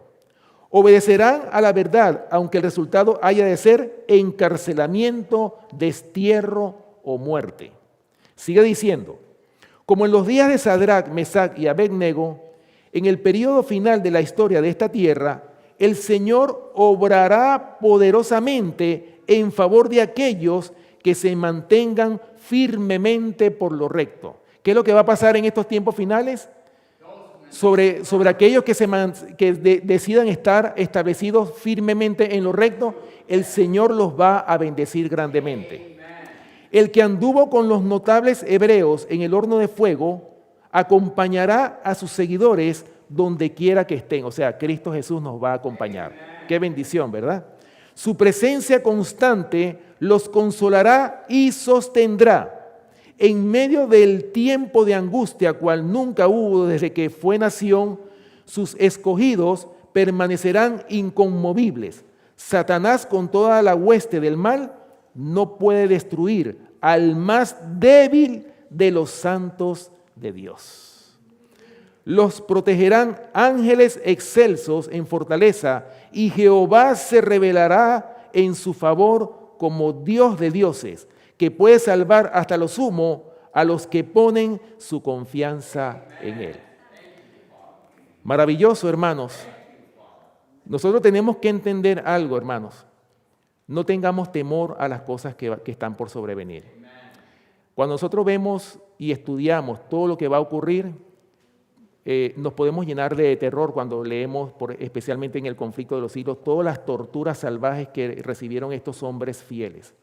Obedecerán a la verdad, aunque el resultado haya de ser encarcelamiento, destierro o muerte. Sigue diciendo, como en los días de Sadrac, Mesac y Abednego, en el periodo final de la historia de esta tierra, el Señor obrará poderosamente en favor de aquellos que se mantengan firmemente por lo recto. ¿Qué es lo que va a pasar en estos tiempos finales? Sobre aquellos que decidan estar establecidos firmemente en lo recto, el Señor los va a bendecir grandemente. El que anduvo con los notables hebreos en el horno de fuego, acompañará a sus seguidores donde quiera que estén. O sea, Cristo Jesús nos va a acompañar. Qué bendición, ¿verdad? Su presencia constante los consolará y sostendrá. En medio del tiempo de angustia, cual nunca hubo desde que fue nación, sus escogidos permanecerán inconmovibles. Satanás, con toda la hueste del mal, no puede destruir al más débil de los santos de Dios. Los protegerán ángeles excelsos en fortaleza, y Jehová se revelará en su favor como Dios de dioses, que puede salvar hasta lo sumo a los que ponen su confianza en Él. Maravilloso, hermanos. Nosotros tenemos que entender algo, hermanos. No tengamos temor a las cosas que están por sobrevenir. Cuando nosotros vemos y estudiamos todo lo que va a ocurrir, nos podemos llenar de terror cuando leemos, especialmente en el conflicto de los siglos, todas las torturas salvajes que recibieron estos hombres fieles.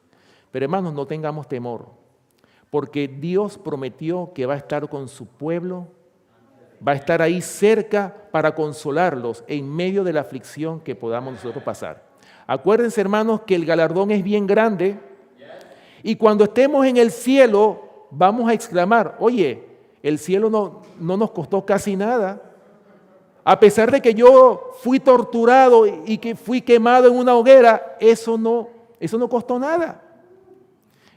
Pero hermanos, no tengamos temor, porque Dios prometió que va a estar con su pueblo, va a estar ahí cerca para consolarlos en medio de la aflicción que podamos nosotros pasar. Acuérdense, hermanos, que el galardón es bien grande, y cuando estemos en el cielo vamos a exclamar: oye, el cielo no nos costó casi nada. A pesar de que yo fui torturado y que fui quemado en una hoguera, eso no costó nada.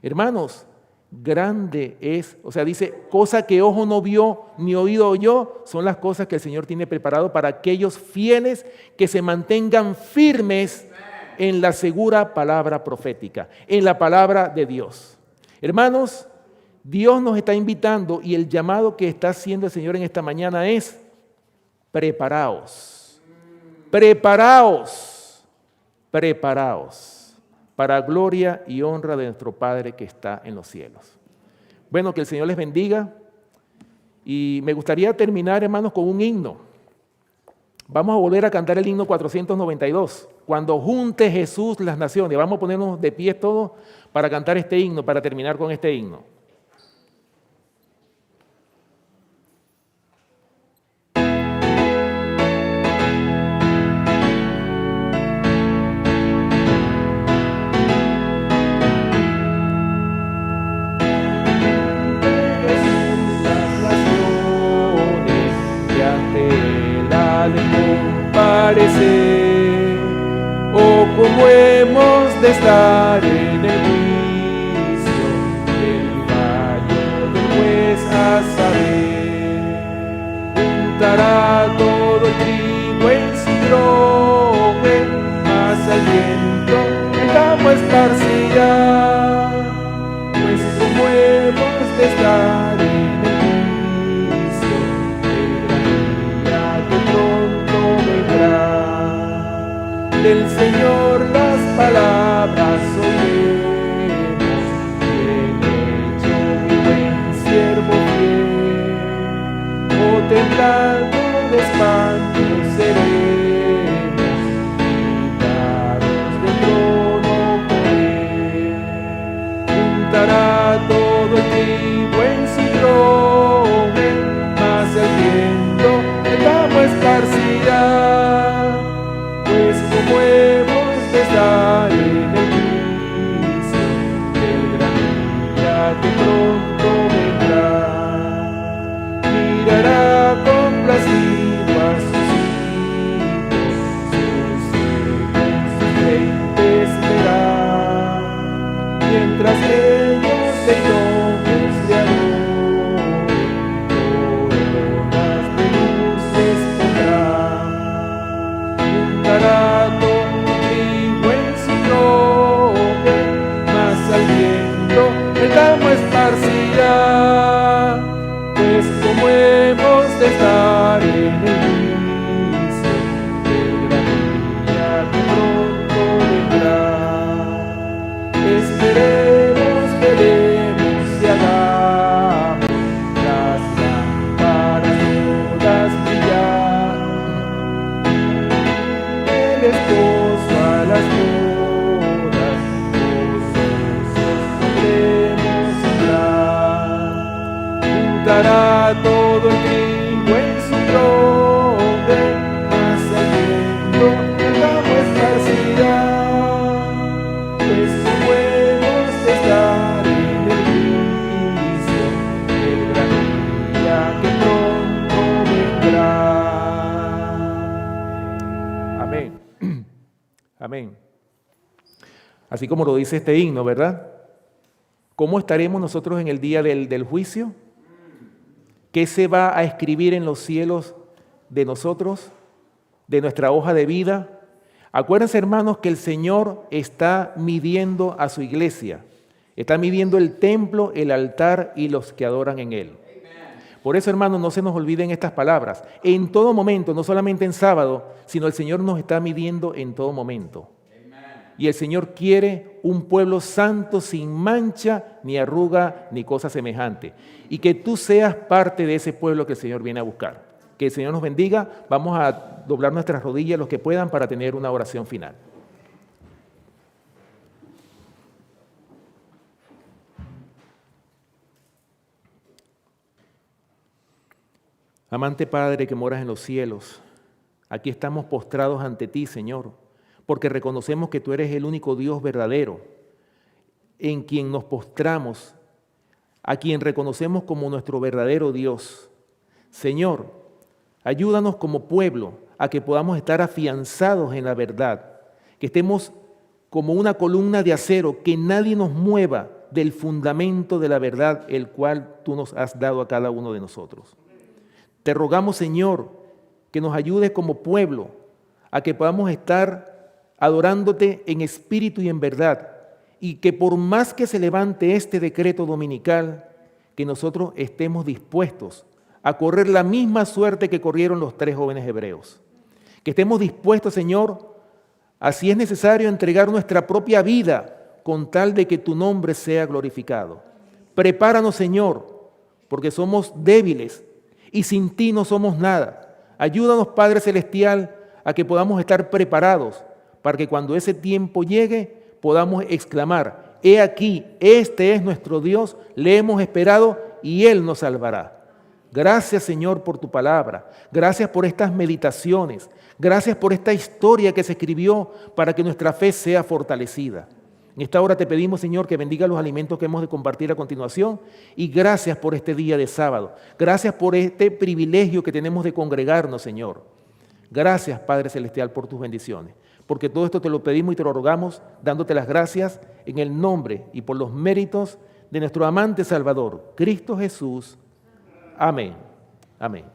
Hermanos, grande es, dice, cosa que ojo no vio ni oído oyó, son las cosas que el Señor tiene preparado para aquellos fieles que se mantengan firmes en la segura palabra profética, en la palabra de Dios. Hermanos, Dios nos está invitando, y el llamado que está haciendo el Señor en esta mañana es: preparaos, preparaos, preparaos para gloria y honra de nuestro Padre que está en los cielos. Bueno, que el Señor les bendiga, y me gustaría terminar, hermanos, con un himno. Vamos a volver a cantar el himno 492, cuando junte Jesús las naciones. Vamos a ponernos de pie todos para cantar este himno, para terminar con este himno. Oh, cómo hemos de estar en el juicio del fallo del juez a saber. Juntará todo el trigo en sidroque, mas al viento el campo esparcirá. Pues cómo hemos de estar en el juicio del gran día que pronto vendrá. Del Señor las palabras oiremos, bien hecho mi buen siervo fiel. Oh, temblando de espanto seremos, quitados del trono por él. Juntará todo el trigo en sidroque, mas el viento el campo esparcirá. Pues como hemos de estar en el juicio del gran día que pronto vendrá. Mirará complacido a sus frentes verá, mientras ellos de todos le adoren, coronas de luces pondrá. Juntará todo trigo en sidroque, mas al viento el campo esparcirá. Pues como hemos de estar en el juicio del gran día que pronto vendrá. Esperemos, veremos y hagamos las lámparas todas brillar. El esposo a las bodas, gozosos podremos entrar. Juntará todo el trigo en sidroque, mas al viento el campo esparcirá. Pues como hemos de estar en el juicio del gran día que pronto vendrá. Amén. Amén. Así como lo dice este himno, ¿verdad? ¿Cómo estaremos nosotros en el día del juicio? ¿Qué se va a escribir en los cielos de nosotros, de nuestra hoja de vida? Acuérdense, hermanos, que el Señor está midiendo a su iglesia. Está midiendo el templo, el altar y los que adoran en él. Por eso, hermanos, no se nos olviden estas palabras. En todo momento, no solamente en sábado, sino el Señor nos está midiendo en todo momento. Y el Señor quiere un pueblo santo, sin mancha, ni arruga, ni cosa semejante. Y que tú seas parte de ese pueblo que el Señor viene a buscar. Que el Señor nos bendiga. Vamos a doblar nuestras rodillas los que puedan para tener una oración final. Amante Padre que moras en los cielos, aquí estamos postrados ante ti, Señor, porque reconocemos que tú eres el único Dios verdadero, en quien nos postramos, a quien reconocemos como nuestro verdadero Dios. Señor, ayúdanos como pueblo a que podamos estar afianzados en la verdad, que estemos como una columna de acero, que nadie nos mueva del fundamento de la verdad, el cual tú nos has dado a cada uno de nosotros. Te rogamos, Señor, que nos ayudes como pueblo a que podamos estar adorándote en espíritu y en verdad, y que por más que se levante este decreto dominical, que nosotros estemos dispuestos a correr la misma suerte que corrieron los 3 jóvenes hebreos. Que estemos dispuestos, Señor, así es necesario entregar nuestra propia vida con tal de que tu nombre sea glorificado. Prepáranos, Señor, porque somos débiles, y sin ti no somos nada. Ayúdanos, Padre Celestial, a que podamos estar preparados para que cuando ese tiempo llegue podamos exclamar: he aquí, este es nuestro Dios, le hemos esperado y Él nos salvará. Gracias, Señor, por tu palabra. Gracias por estas meditaciones. Gracias por esta historia que se escribió para que nuestra fe sea fortalecida. En esta hora te pedimos, Señor, que bendiga los alimentos que hemos de compartir a continuación, y gracias por este día de sábado. Gracias por este privilegio que tenemos de congregarnos, Señor. Gracias, Padre Celestial, por tus bendiciones, porque todo esto te lo pedimos y te lo rogamos, dándote las gracias en el nombre y por los méritos de nuestro amante Salvador, Cristo Jesús. Amén. Amén.